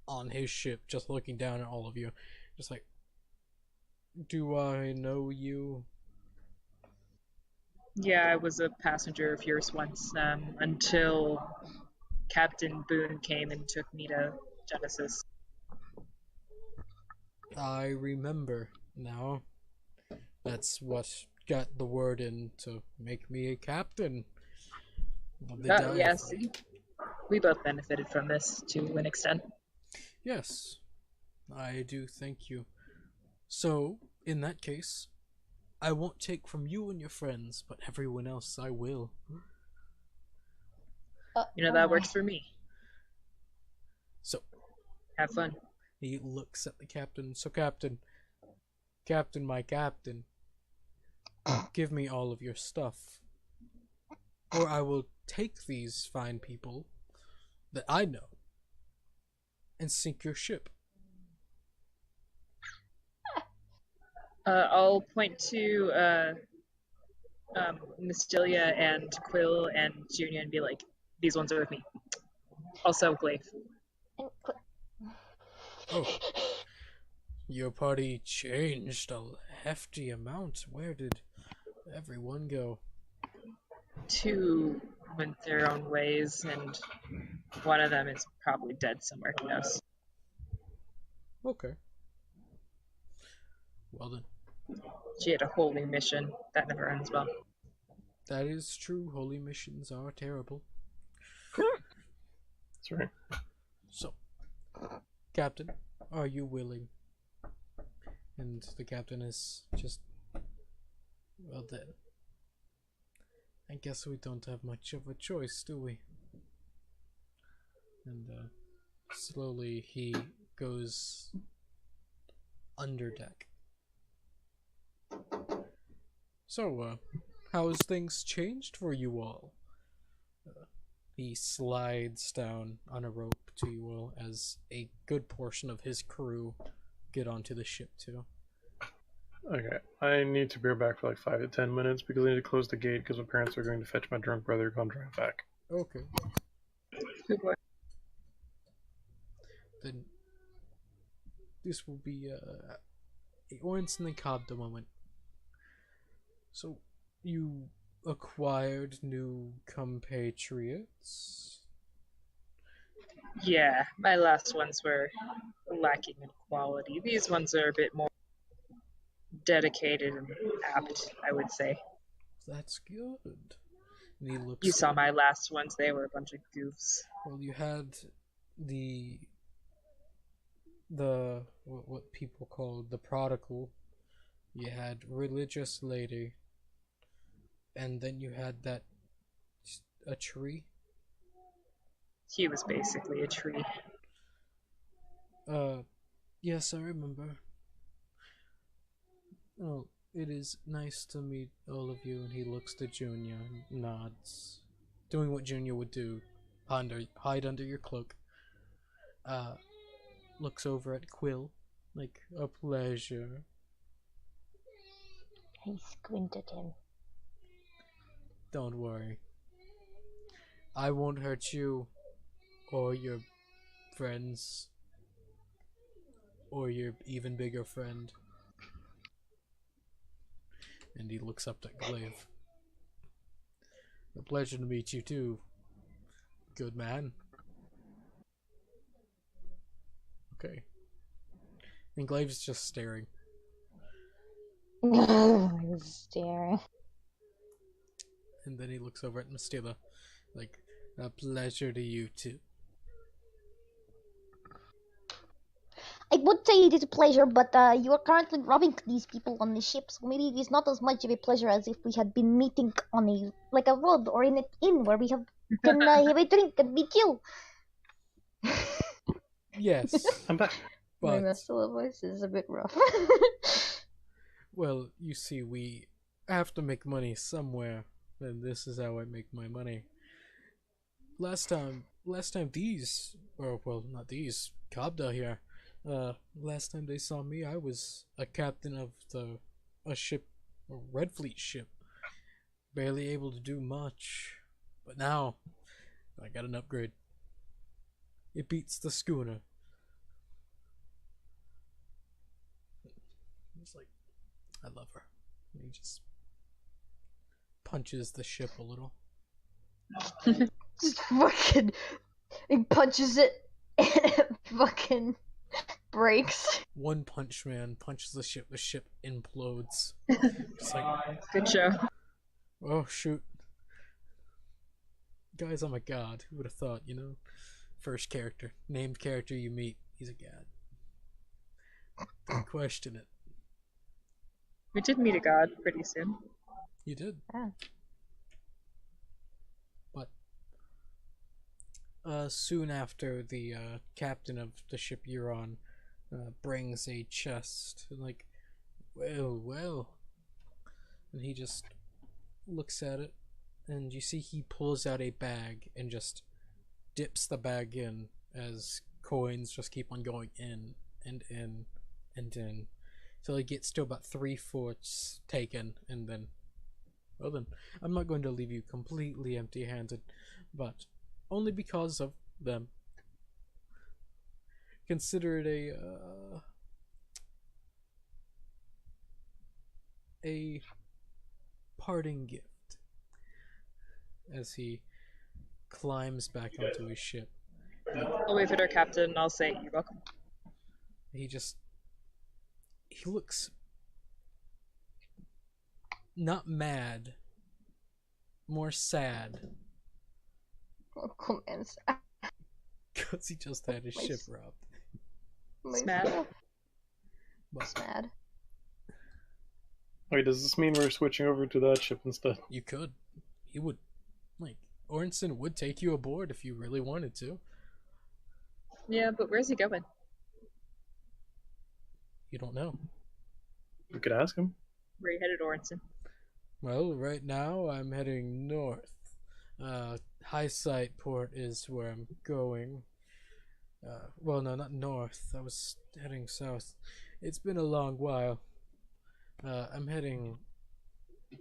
on his ship, just looking down at all of you. Just like, do I know you? Yeah, I was a passenger of yours once, until Captain Boone came and took me to Genesis. I remember now. That's what got the word in to make me a captain of the Dire Yes, Fleet. we both benefited from this to an extent. Yes, I do thank you. So, in that case, I won't take from you and your friends, but everyone else I will. That works for me. So, Have fun. he looks at the captain. So, Captain, my captain, give me all of your stuff, or I will take these fine people that I know and sink your ship. I'll point to Mystilia and Quill and Junior and be like, these ones are with me. Also, Glaive. And Oh, your party changed a hefty amount. Where did everyone go? Two went their own ways, and one of them is probably dead somewhere. Who knows? Okay. Well then, She had a holy mission. That never ends well. that is true. Holy missions are terrible. That's right. So, Captain, are you willing? And the captain is just, well then, I guess we don't have much of a choice, do we? And slowly he goes under deck. So, how's things changed for you all? He slides down on a rope to you all as a good portion of his crew get onto the ship too. Okay, I need to be back for like 5 to 10 minutes because I need to close the gate because my parents are going to fetch my drunk brother to come drive back. Okay. Good boy. Then this will be a once in the Cobda moment. So you acquired new compatriots? Yeah, my last ones were lacking in quality. These ones are a bit more dedicated and apt, I would say. That's good. And he looks. You saw my last ones, they were a bunch of goofs. Well, you had the what people call the prodigal. You had religious lady, and then you had a tree. He was basically a tree. Yes, I remember. Oh, it is nice to meet all of you. And he looks to Junior and nods, doing what Junior would do, hide under your cloak. Looks over at Quill, like, a pleasure. I squinted at him. Don't worry. I won't hurt you, or your friends, or your even bigger friend. And he looks up at Glaive. A pleasure to meet you too, good man. Okay. And Glaive's just staring. I was staring. And then he looks over at Mistila, like, a pleasure to you too. I would say it is a pleasure, but you are currently robbing these people on the ship, so maybe it is not as much of a pleasure as if we had been meeting on a road or in an inn where we can have a drink and be chill. Yes. I'm back. My But, Mistila voice is a bit rough. well, you see, we have to make money somewhere, and this is how I make my money. Last time these, or well, not these, Kabda here, last time they saw me, I was a captain of a ship, a Red Fleet ship, barely able to do much, but now I got an upgrade. It beats the schooner. He's like, I love her. And he just punches the ship a little. Just fucking, he punches it and it fucking breaks. One punch man punches the ship implodes. It's like, Good show. oh shoot. Guys, I'm a god. Who would have thought, you know? First character, named character you meet, he's a god. Don't question it. We did meet a god pretty soon. You did. Ah. But soon after, the captain of the ship you're on brings a chest. Like, well, And he just looks at it, and you see he pulls out a bag and just dips the bag in as coins just keep on going in and in and in till he gets to about 3/4 taken, and then, well then, I'm not going to leave you completely empty-handed, but only because of them. Consider it a parting gift as he climbs back onto his ship. I'll wave at our captain and I'll say, "You're welcome." He looks not mad, more sad, Oh, cool, man. because he just had his ship robbed. Smad. Smad. Wait, does this mean we're switching over to that ship instead? You could. He would. Like, Orenson would take you aboard if you really wanted to. Yeah, but where's he going? You don't know. We could ask him. Where you headed, Orenson? Well, right now I'm heading north. High Sight Port is where I'm going. Well, no, not north. I was heading south. It's been a long while. I'm heading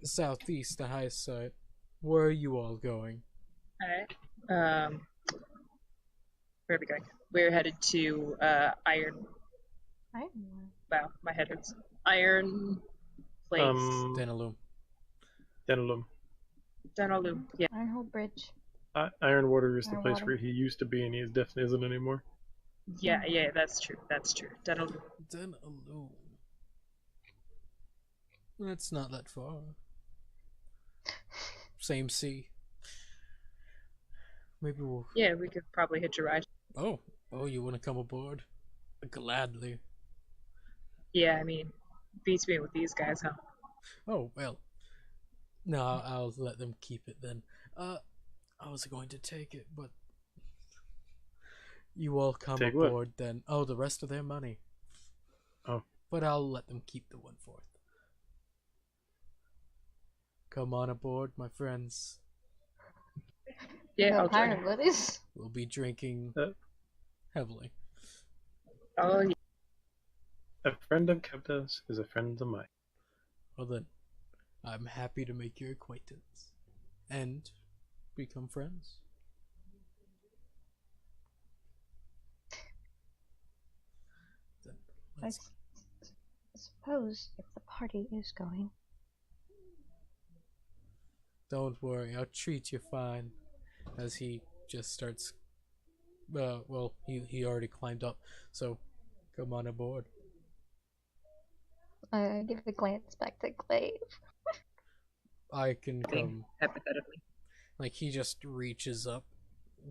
southeast to High Sight. Where are you all going? Alright. Where are we going? We're headed to Iron. Wow, my head hurts. Iron Place. Denaloom. Denaloom. Denaloom. Yeah. Ironhold Bridge. Ironwater is the place Ironwater. where he used to be, and he definitely isn't anymore. Yeah, that's true. That's true. Denaloom. Denaloom. That's not that far. Same sea. Maybe we'll... Yeah, we could probably hitch a ride. Oh, you want to come aboard? Gladly. Yeah, I mean, beats me with these guys, huh? Oh, well. No, I'll let them keep it then. I was going to take it, but you all come Take what? aboard then. Oh, the rest of their money. Oh. But I'll let them keep the 1/4. Come on aboard, my friends. Yeah, I'll join. Iron Buddies. We'll be drinking heavily. Oh, yeah. A friend of Kevda's is a friend of mine. Well then, I'm happy to make your acquaintance and become friends. Then I let's suppose if the party is going. Don't worry, I'll treat you fine. As he just starts. Well, he already climbed up, so come on aboard. I give a glance back to Glaive. I can come. Hypothetically. Like, he just reaches up,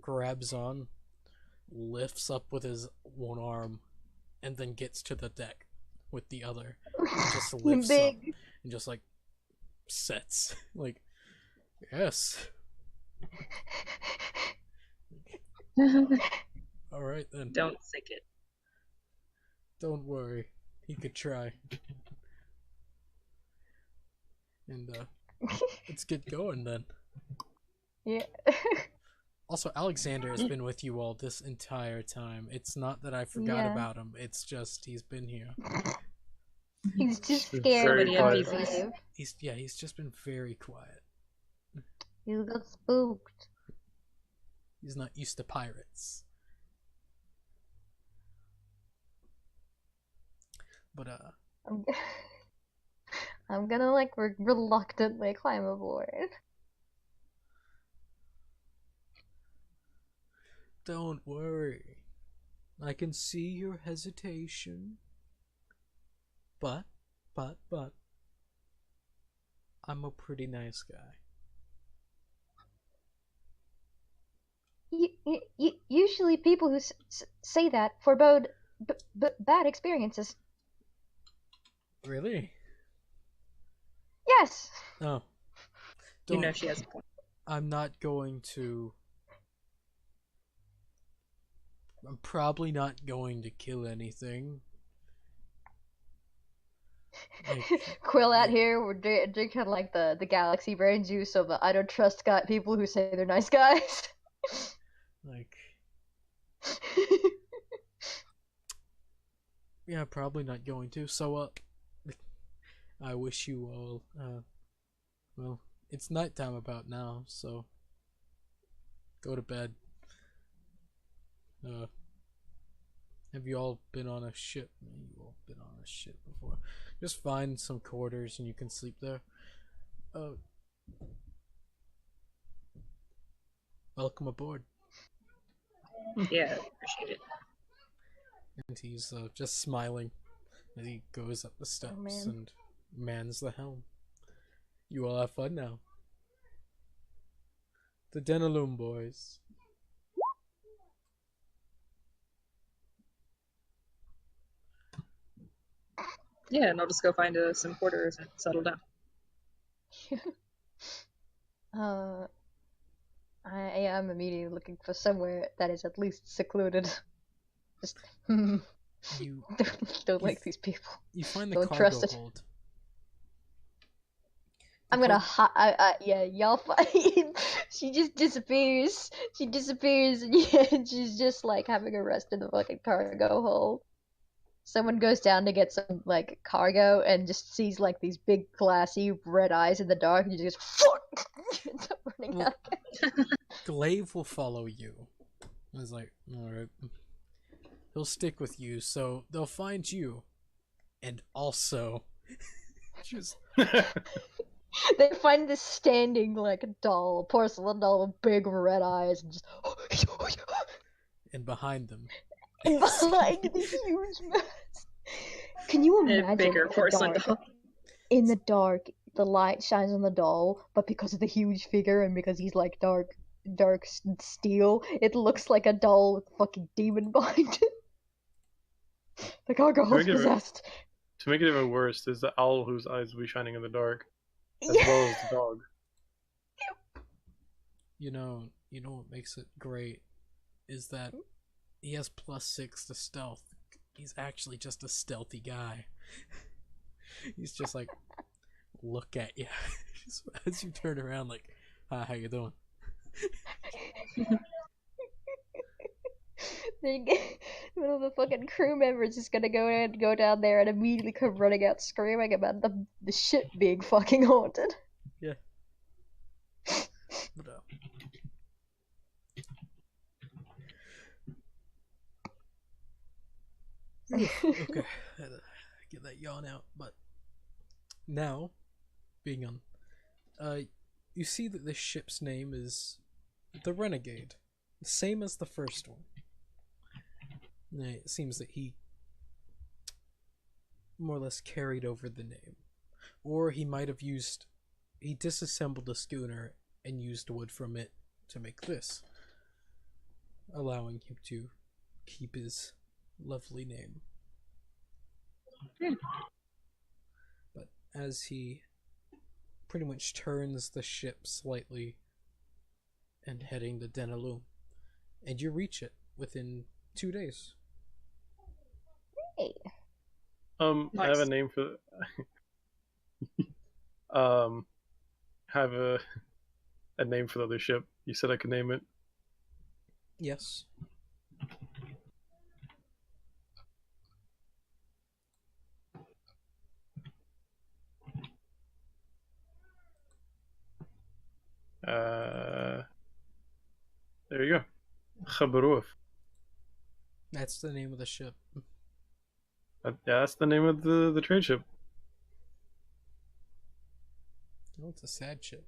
grabs on, lifts up with his one arm, and then gets to the deck with the other. And just lifts up Big. and just, like, sets. Like, yes. Alright then. Don't sink it. Don't worry. He could try. And, let's get going then. Yeah. Also, Alexander has been with you all this entire time. It's not that I forgot Yeah. about him. It's just he's been here. He's just Very scared. quiet. of Glaive. He's just been very quiet. He got spooked. He's not used to pirates. But I'm, I'm gonna like reluctantly climb aboard. don't worry. I can see your hesitation. But I'm a pretty nice guy. Usually people who say that forebode bad experiences. Really? Yes. Oh. You know Don't- she has a point. I'm not going to. I'm probably not going to kill anything. Like, Quill out here, we're drinking like the galaxy brain juice of I don't trust people who say they're nice guys. like, yeah, probably not going to. So, I wish you all, well, it's nighttime about now, so go to bed. Have you all been on a ship? You all been on a ship before. Just find some quarters and you can sleep there. Welcome aboard. Yeah, appreciate it. And he's just smiling as he goes up the steps man. and mans the helm. You all have fun now. The Denaloom boys. Yeah, and I'll just go find some quarters and settle down. I am immediately looking for somewhere that is at least secluded. Just don't You like these people. you find the Don't cargo trust it. hold. I'm gonna yeah, y'all find. She just disappears. She disappears, and yeah, she's just like having a rest in the fucking cargo hold. Someone goes down to get some like cargo and just sees like these big glassy red eyes in the dark, and you just fuck. Ends up running Well- out. Glaive will follow you. I was like, alright. He'll stick with you, so they'll find you. And also, just They find this standing like doll, porcelain doll with big red eyes, and just and behind them. and behind the huge mask. Can you A imagine bigger in the porcelain dark- doll. In the dark, the light shines on the doll, but because of the huge figure and because he's like dark steel, it looks like a doll with fucking demon behind it. The cargo hold's give it- possessed. To make it even worse, there's the owl whose eyes will be shining in the dark, as Yeah. well as the dog. You know what makes it great is that he has +6 to stealth. He's actually just a stealthy guy. He's just like, look at you. Just as you turn around, like, hi, how you doing? One of the fucking crew members is gonna go down there and immediately come running out screaming about the ship being fucking haunted. But, okay, had to get that yawn out. But now, being on, you see that this ship's name is the Renegade, same as the first one. It seems that he more or less carried over the name, or he might have he disassembled a schooner and used wood from it to make this, allowing him to keep his lovely name. But as he pretty much turns the ship slightly and heading to Denaloom, and you reach it within 2 days. Hey. I have a Nice. name for. Have a name for the other ship. You said I could name it. Yes. There you go. Khabaroof. That's the name of the ship. Yeah, that's the name of the trade ship. Oh, it's a sad ship.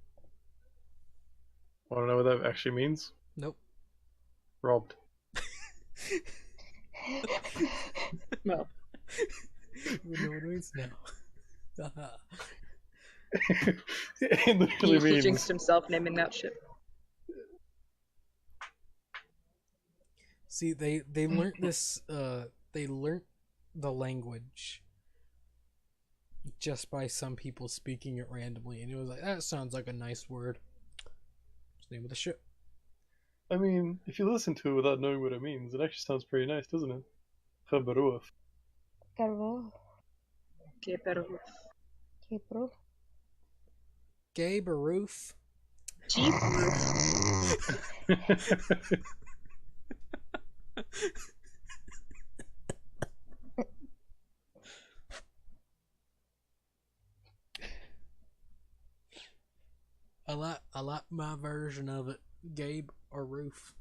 Want to know what that actually means? Nope. Robbed. Well, We know what it means now. It literally he means. jinxed himself naming that ship. See, they learnt this. They learnt the language just by some people speaking it randomly, and it was like, that sounds like a nice word. It's the name of the ship. I mean, if you listen to it without knowing what it means, it actually sounds pretty nice, doesn't it? Khabaroof. Carvo. Gaberoof. Okay, bro. Gabe or Roof? Jeebroof. I like my version of it. Gabe or Roof?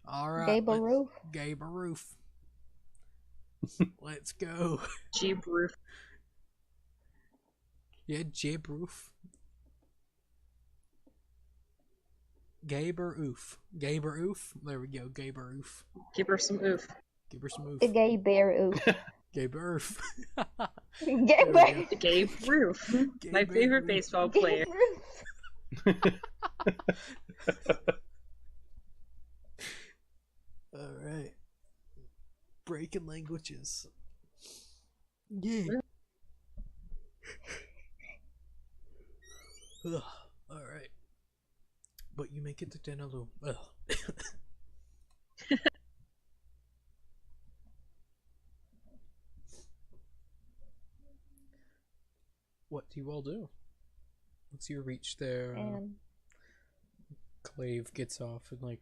Alright, Gabe-a-roof. Gabe or Roof. Let's go. Jeebroof. Yeah, Jib Roof. Gabe or Oof? Gabe or Oof? There we go, Gabe or Oof. Give her some oof. Give her some Oof. The gay bear oof. Gabe or Oof. Gay There we bear. go. Gabe Roof. My Gabe favorite Roof. baseball player. Roof. Alright. Breaking languages. Yeah. Ugh. Alright. But you make it to Denalo. Ugh. What do you all do? Once you reach there, And Clave gets off and like,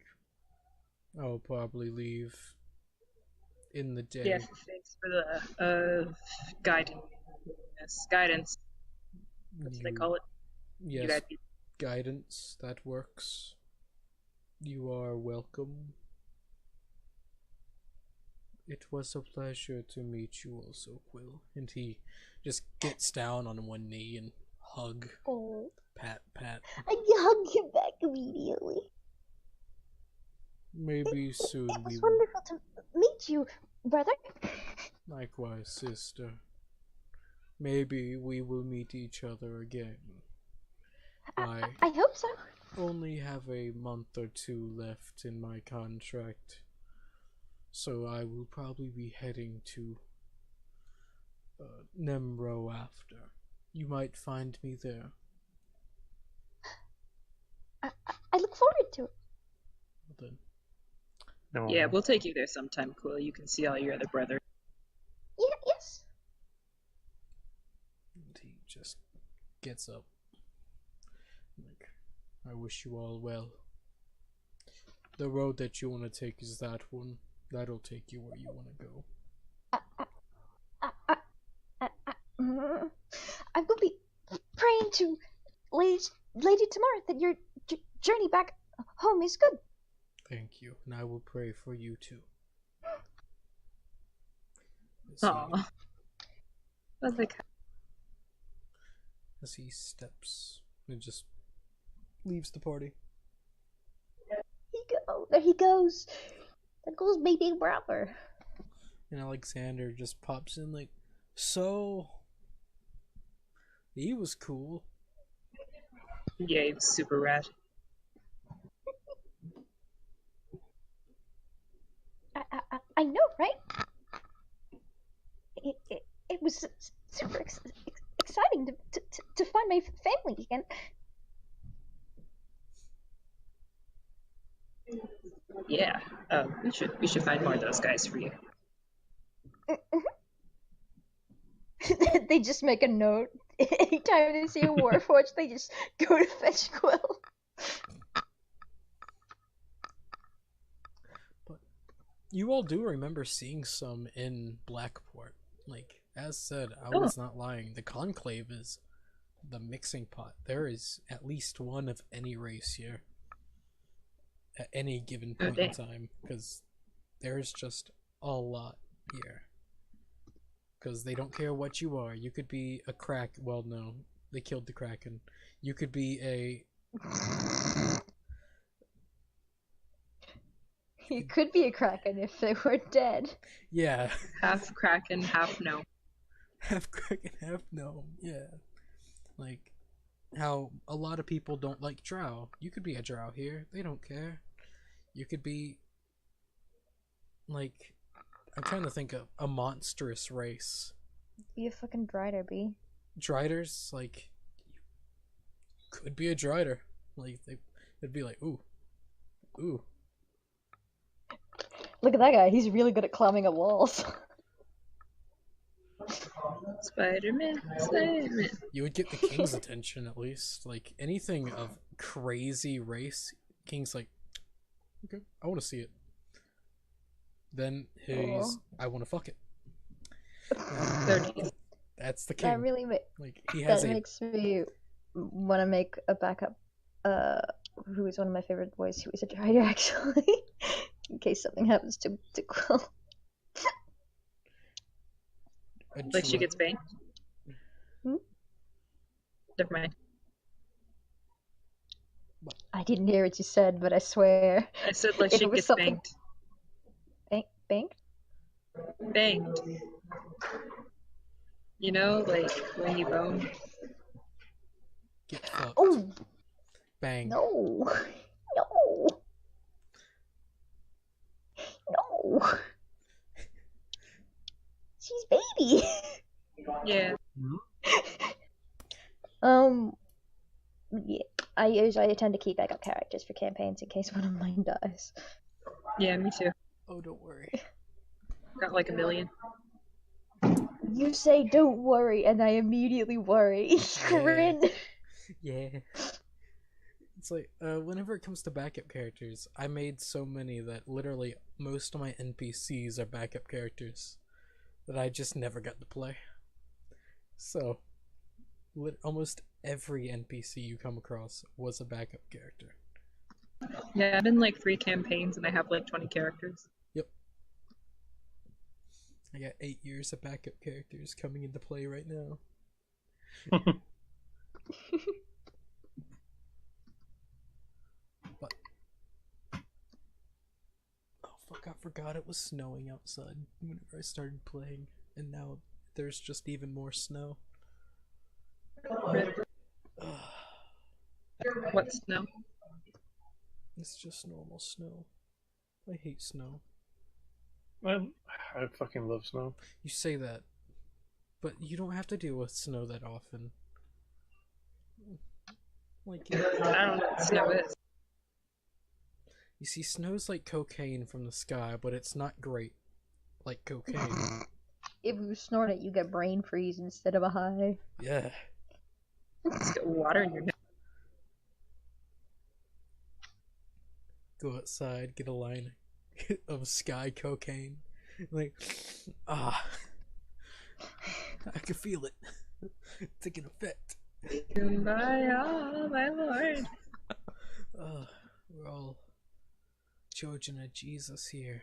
I'll probably leave in the day. Yeah, thanks for the guidance. Guidance. That's what they call it. You Yes, guide people. guidance, that works. You are welcome. It was a pleasure to meet you also, Quill. And he just gets down on one knee and hug, oh, pat. I hug him back immediately. Maybe soon It we was will. wonderful to meet you, brother. Likewise, sister. Maybe we will meet each other again. I I hope so. only have a month or two left in my contract, so I will probably be heading to Nemro after. You might find me there. I look forward to it. Well then, No. Yeah, we'll take you there sometime, Quill. You can see all your other brothers. Yeah, yes. and he just gets up. Like, I wish you all well. The road that you want to take is that one. That'll take you where you want to go. I will be praying to Lady Tamar that your journey back home is good. Thank you, and I will pray for you too. As he- Aw. But like, as he steps and just leaves the party. There he goes. There goes my big brother. And Alexander just pops in like, so he was cool. yeah, it's super rad. I know, right? It was super exciting to find my family again. Yeah, we should find more of those guys for you. They just make a note. Anytime they see a Warforged, they just go to fetch Quill. You all do remember seeing some in Blackport. Like, as said, I was not lying. The Conclave is the mixing pot. There is at least one of any race here at any given point in time, because there's just a lot here. Because they don't care what you are. You could be a well, no, they killed the Kraken. You could be a You could be a Kraken if they were dead. yeah, Half Kraken, half no. half Kraken, half gnome. Yeah, like how a lot of people don't like drow. You could be a drow here. They don't care. You could be like, I'm trying to think of a monstrous race. Be a fucking Drider, B. Driders, like, could be a Drider. Like, they'd be like, ooh. Look at that guy. He's really good at climbing up walls. Spider-Man, Spider-Man. You would get the king's attention at least. Like anything of crazy race, king's like, okay, I want to see it. Then he's, I want to fuck it. That's the king. That really like he has that makes me want to make a backup. Who is one of my favorite boys? Who is a drider actually, in case something happens to Quill. Like she gets banged. Hmm? Never mind. I didn't hear what you said, but I swear. I said like If she it was gets something- banged. Banged? Banged. You know, like when you bone. get fucked. Oh Bang. no! No! No! She's baby. Yeah. Yeah. I tend to keep backup characters for campaigns in case one of mine dies. Yeah, me too. Oh, don't worry. Got like 1 million. You say don't worry, and I immediately worry. Grin. Yeah. It's like, whenever it comes to backup characters, I made so many that literally most of my NPCs are backup characters that I just never got to play. So, almost every NPC you come across was a backup character. Yeah, I've been like 3 campaigns and I have like 20 characters. Yep. I got 8 years of backup characters coming into play right now. But oh fuck, I forgot it was snowing outside whenever I started playing, and now there's just even more snow. What snow? It's just normal snow. I hate snow. I fucking love snow. You say that, but you don't have to deal with snow that often. Like, I don't know what snow is. you see, snow's like cocaine from the sky, but it's not great like cocaine. If you snort it, you get brain freeze instead of a high. Yeah. Just get water in your neck. Go outside, get a line of sky cocaine. Like, I can feel it. Taking effect. Kumbaya, my lord. We're all children of Jesus here.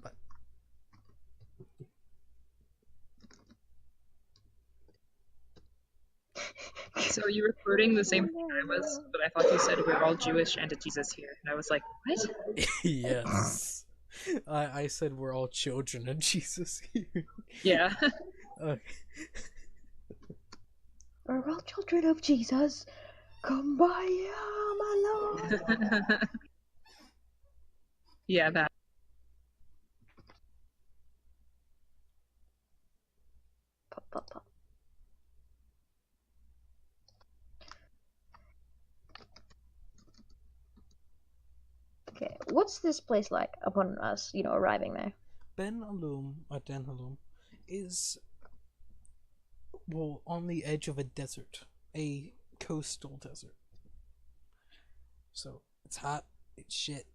But So you were quoting the same thing I was, but I thought you said we're all Jewish and a Jesus here. And I was like, what? yes. I said we're all children of Jesus here. Yeah. Okay. We're all children of Jesus. Kumbaya, my lord. Yeah, that. Pop, pop, pop. Okay, what's this place like upon us, arriving there? Ben Alum, or Den Halum, is, well, on the edge of a desert. A coastal desert. So, it's hot, it's shit.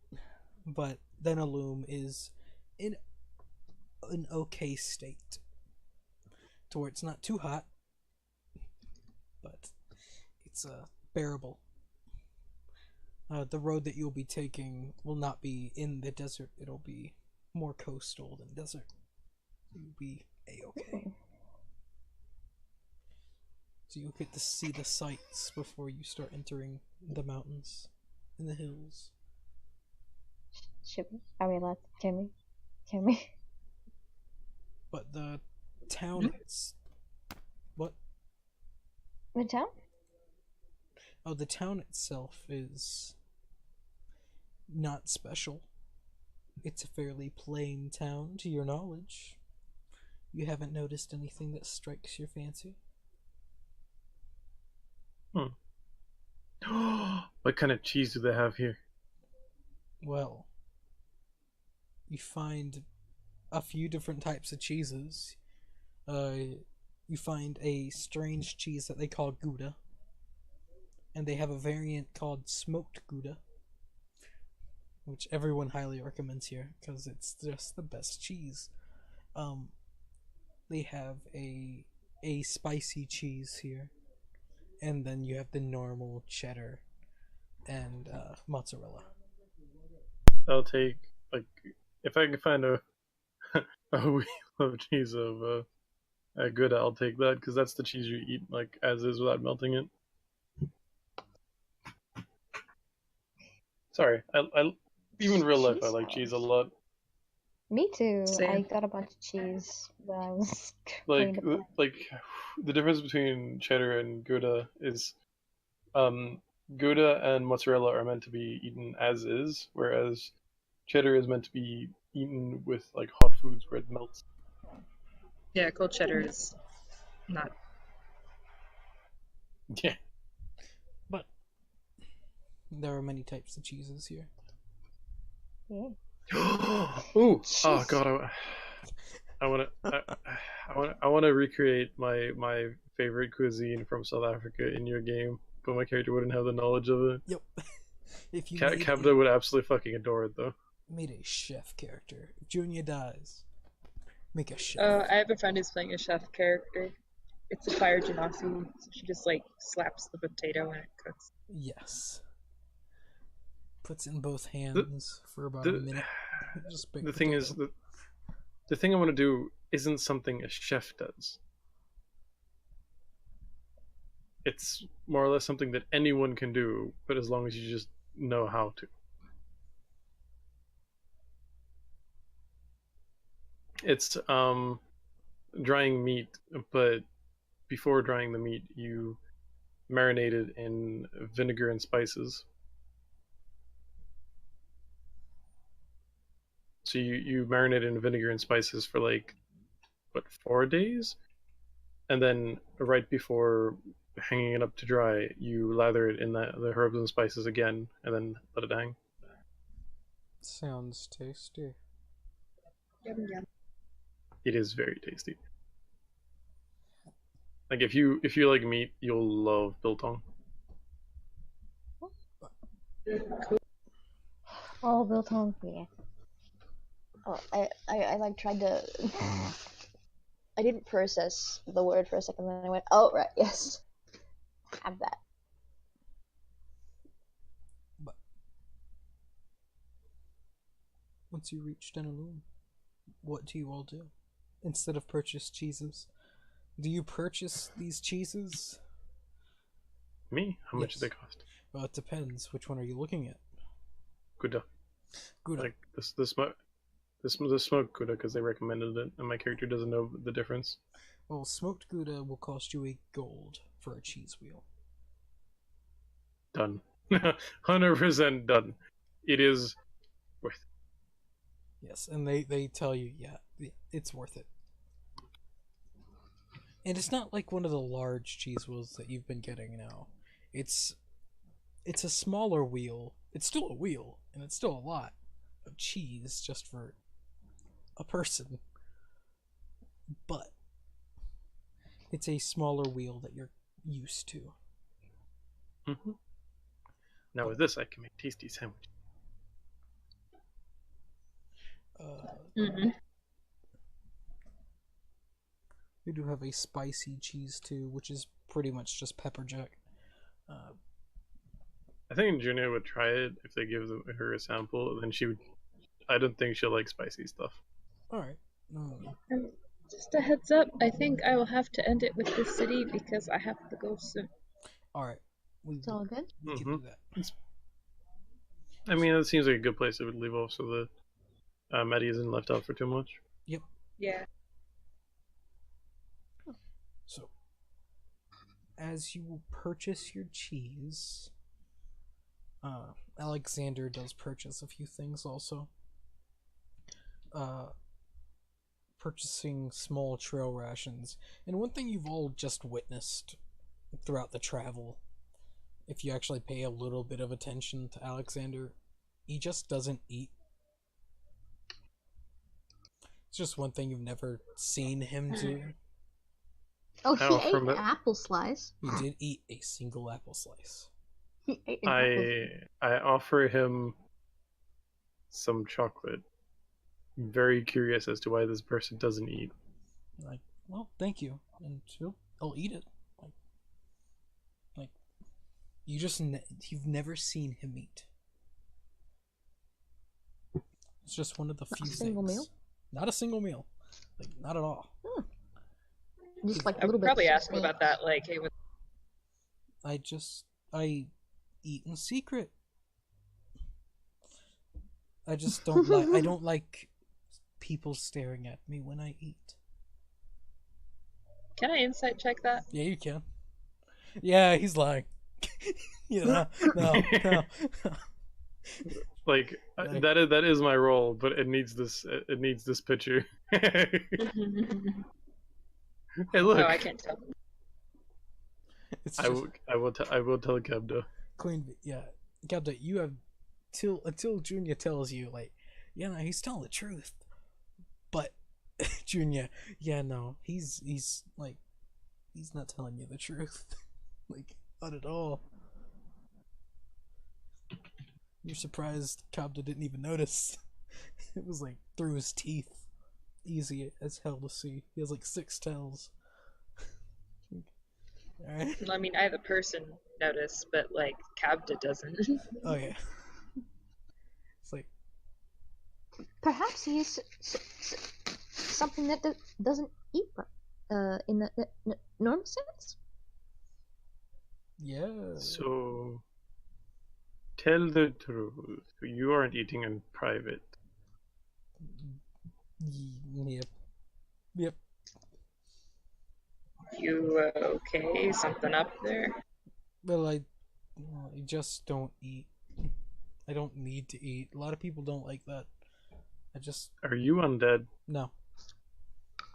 But Den Alum is in an okay state. To where it's not too hot, but it's bearable. The road that you'll be taking will not be in the desert, it'll be more coastal than desert. You'll be a-okay. So you'll get to see the sights before you start entering the mountains and the hills. Are we allowed? Can we? But the town, what? The town? Oh, the town itself is not special. It's a fairly plain town, to your knowledge. You haven't noticed anything that strikes your fancy? What kind of cheese do they have here? Well, you find a few different types of cheeses. You find a strange cheese that they call Gouda, and they have a variant called smoked Gouda, which everyone highly recommends here because it's just the best cheese. They have a spicy cheese here, and then you have the normal cheddar and mozzarella. I'll take, like, if I can find a wheel of cheese of Gouda, I'll take that because that's the cheese you eat like as is without melting it. Sorry, I even real life I like cheese a lot. Me too. Same. I got a bunch of cheese when I was Like going to like the difference between cheddar and Gouda is, Gouda and mozzarella are meant to be eaten as is, whereas cheddar is meant to be eaten with like hot foods where it melts. Yeah, cold cheddar is not. Yeah. But there are many types of cheeses here. Yeah. Ooh! Oh god! I want to recreate my favorite cuisine from South Africa in your game, but my character wouldn't have the knowledge of it. Yep. If you Capta would absolutely fucking adore it though. made a chef character, if Junior dies, make a chef. I have a friend who's playing a chef character. It's a fire genasi, so she just like slaps the potato and it cooks. Yes. Puts in both hands for about a minute. Just big The thing is, the thing I want to do isn't something a chef does. It's more or less something that anyone can do, but as long as you just know how to. It's drying meat, but before drying the meat, you marinate it in vinegar and spices. So you marinate it in vinegar and spices for like, what, 4 days? And then right before hanging it up to dry, you lather it in the herbs and spices again, and then let it hang. Sounds tasty. Yum yum. It is very tasty. Like if you like meat, you'll love biltong. Oh, biltong, yeah. Oh, I like tried to. I didn't process the word for a second, then I went, oh right, yes, have that. But once you reach Denaloon, what do you all do? Instead of purchase cheeses, do you purchase these cheeses? Me? How much Yes. do they cost? Well, it depends. Which one are you looking at? Gouda. Gouda. Like the smoked Gouda because they recommended it, and my character doesn't know the difference. Well, smoked Gouda will cost you a gold for a cheese wheel. Done. 100% done. It is worth it. Yes, and they tell you, yeah, it's worth it. And it's not like one of the large cheese wheels that you've been getting now. It's a smaller wheel. It's still a wheel, and it's still a lot of cheese just for a person. But it's a smaller wheel that you're used to. Mm-hmm. Now with this, I can make tasty sandwiches. Mm-hmm. We do have a spicy cheese too, which is pretty much just pepper jack. I think Junia would try it if they give her a sample. Then she would. I don't think she'll like spicy stuff. All right. Just a heads up, I think I will have to end it with this city because I have to go soon. All right. It's all good. We can do that. I mean, it seems like a good place to leave off so that Maddie isn't left out for too much. Yep. Yeah. So, as you purchase your cheese, Alexander does purchase a few things also. Purchasing small trail rations. And one thing you've all just witnessed throughout the travel, if you actually pay a little bit of attention to Alexander, he just doesn't eat. It's just one thing you've never seen him do. Oh, I he offer ate him an a- apple slice. He did eat a single apple slice. He ate an apple. I offer him some chocolate. I'm very curious as to why this person doesn't eat. Like, well, thank you, and I'll eat it. Like you just you've never seen him eat. It's just one of the Not a few single things. meal? Not a single meal. Like, not at all. Just like a I little would bit. probably ask him about that. Like, hey, I eat in secret. I just don't like. I don't like people staring at me when I eat. can I insight check that? Yeah, you can. Yeah, he's lying. No. Like Like- that is my role, but it needs this picture. Hey, look. Oh, I can't tell. It's I just, will tell Kebdo. Queen. Yeah, Gabda, you have until Junior tells you, like, yeah, no, he's telling the truth. But Junior, yeah, no, he's like, he's not telling you the truth. Like, not at all. You're surprised Kabda didn't even notice. It was like through his teeth. Easy as hell to see. He has like 6 tails. Alright. I mean, I, the person, notice, but like Cabda doesn't. Oh yeah. It's like, Perhaps he is something that doesn't eat in the normal sense. yeah. So, tell the truth. You aren't eating in private. Yep. Yep. You okay? Something up there? Well, I just don't eat. I don't need to eat. A lot of people don't like that. I just Are you undead? no.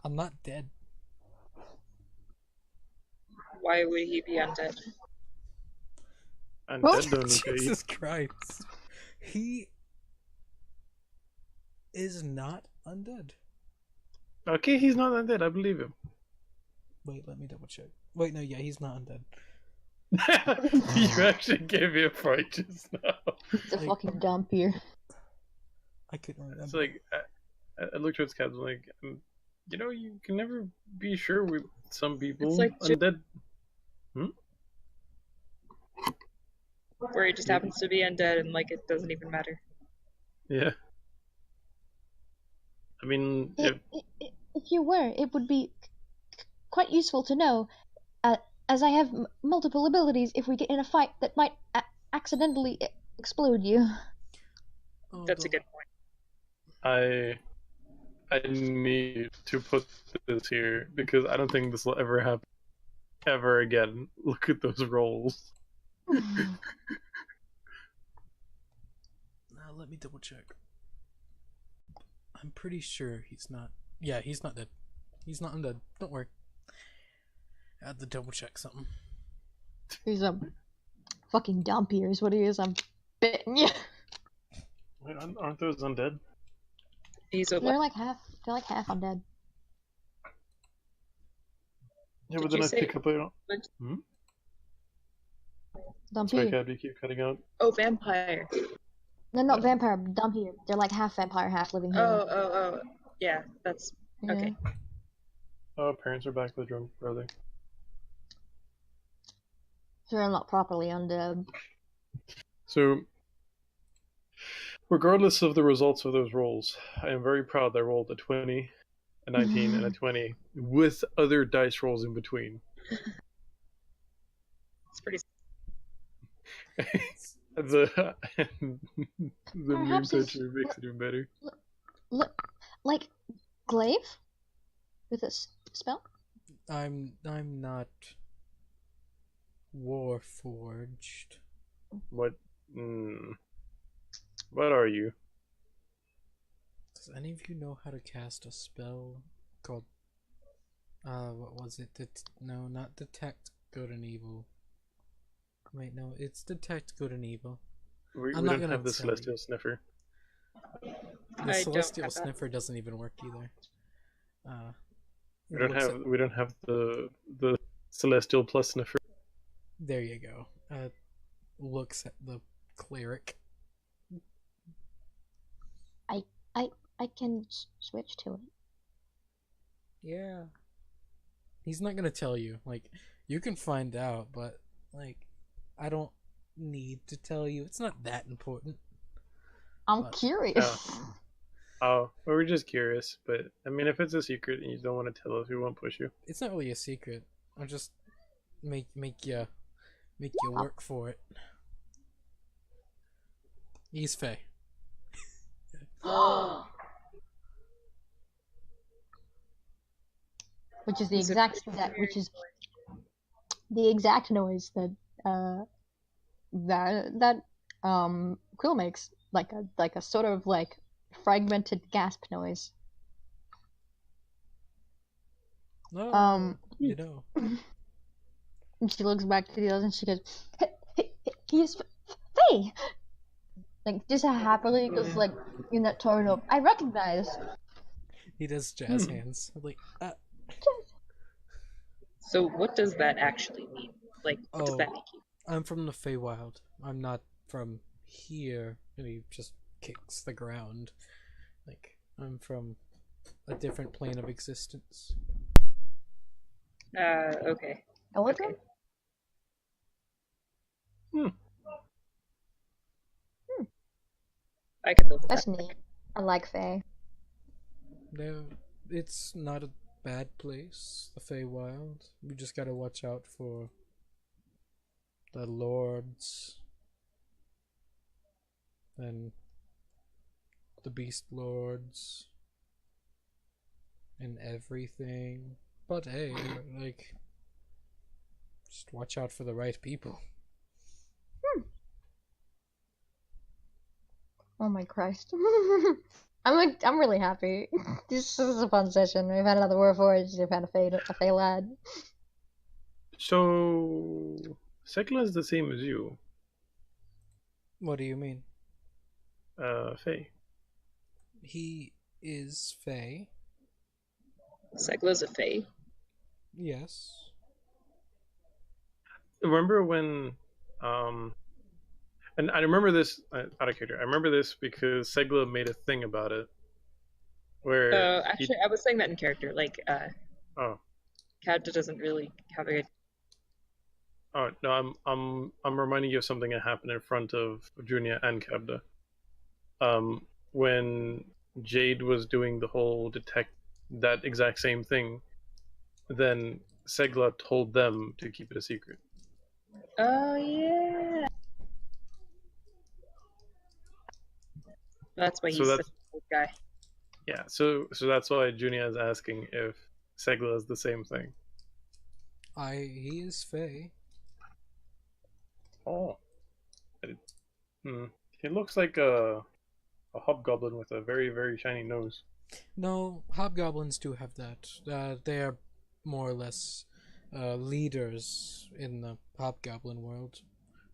I'm not dead. Why would he be undead? Undead don't need to eat. Jesus Christ. He is not undead. Okay, he's not undead. I believe him. Wait, let me double check. Wait, no, yeah, he's not undead. You actually gave me a fright just now. It's a Like- fucking dump here. I couldn't remember. It's like I looked towards Cabs like, you know, you can never be sure with some people. It's like undead. Where he just happens to be undead and like it doesn't even matter. Yeah. I mean, if If you were, it would be quite useful to know, as I have multiple abilities if we get in a fight that might accidentally explode you. Oh, That's a God. good point. I need to put this here because I don't think this will ever happen ever again. Look at those rolls. Now let me double check. I'm pretty sure he's not. Yeah, he's not dead. He's not undead. Don't worry. I had to double check something. He's a fucking dump here is what he is. I'm betting you. Wait, aren't those undead? He's a They're like half undead. Yeah, Did but then you I say- pick up on. Dump Sorry, here. Cab, you keep cutting out. oh vampire. They're not vampire, dump here. They're like half vampire, half living human. Oh. Yeah, that's Yeah. okay. Oh, parents are back with drunk brother. So they're not properly undead. So, regardless of the results of those rolls, I am very proud that I rolled a 20, a 19, and a 20 with other dice rolls in between. It's pretty. The meme Perhaps it's- picture makes it even better. Look, like glaive with a spell. I'm not Warforged. What? What are you? Does any of you know how to cast a spell called what was it? No, not detect good and evil. Wait, no, it's detect good and evil. We I'm don't not gonna have the tell you. Celestial Sniffer. The I don't celestial have that. sniffer doesn't even work either. We it don't looks have at- we don't have the celestial plus sniffer. There you go. Looks at the cleric. I can switch to it. Yeah. He's not gonna tell you. Like, you can find out, but like, I don't need to tell you. It's not that important. I'm But- curious. Oh, well, we're just curious, but I mean, if it's a secret and you don't want to tell us, we won't push you. It's not really a secret. I'll just make you work for it. He's Faye. Which is the Is it exact noise that Quill makes, like a sort of like fragmented gasp noise. No, you know. And she looks back to the others and she goes, "He's Faye!" Like, just happily, because, like, in that tone of, I recognize. He does jazz hands. Like, So what does that actually mean? Like, what does Oh. that make you? I'm from the Feywild. I'm not from here. And he just kicks the ground. Like, I'm from a different plane of existence. Okay. Elegant? Okay. I can live with That's that. neat. I like Faye. No, it's not a bad place, the Feywild. We just gotta watch out for the lords and the beast lords and everything. But hey, like, just watch out for the right people. Oh my Christ. I'm really happy. This is a fun session. We've had another Warforged, we've had a Faye lad. So, Sekla is the same as you, What do you mean? Faye. He is Fey. Segla's a fae. Yes. Remember when, and I remember this out of character. I remember this because Segla made a thing about it, where Actually, I was saying that in character. Like, oh Kadda doesn't really have a. oh no, I'm reminding you of something that happened in front of Junia and Kabda. When Jade was doing the whole detect that exact same thing, then Segla told them to keep it a secret. Oh yeah. That's why So he's that's- such a good guy. Yeah, so that's why Junia is asking if Segla is the same thing. He is Fey. Oh. He looks like a hobgoblin with a very, very shiny nose. No, hobgoblins do have that. They are more or less leaders in the hobgoblin world.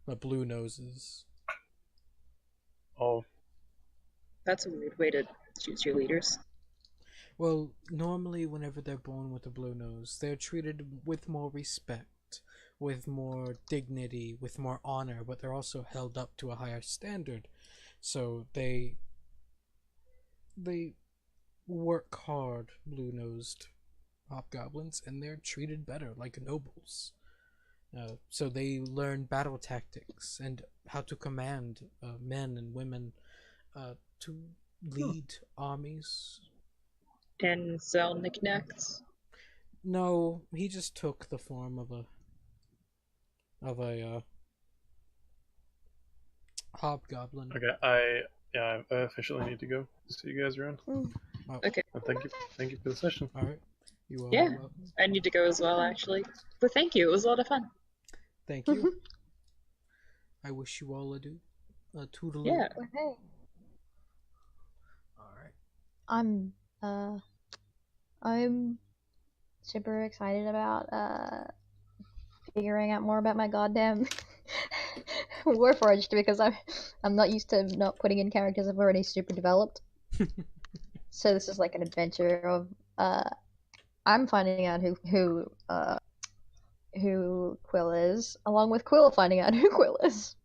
The blue noses. Oh, That's a weird way to choose your leaders. Well, normally whenever they're born with a blue nose, they're treated with more respect, with more dignity, with more honor, but they're also held up to a higher standard. So they work hard, blue-nosed hobgoblins, and they're treated better, like nobles. So they learn battle tactics and how to command men and women to lead armies. And sell knickknacks. No, he just took the form of a hobgoblin. okay. I officially need to go. See you guys around. Okay. And thank you for the session. All right. You are Yeah. welcome. I need to go as well, actually. But thank you. It was a lot of fun. Thank you. I wish you all a toodaloo. Yeah. Okay. All right. I'm super excited about figuring out more about my goddamn Warforged because I'm not used to not putting in characters I've already super developed. So this is like an adventure of I'm finding out who Quill is, along with Quill finding out who Quill is.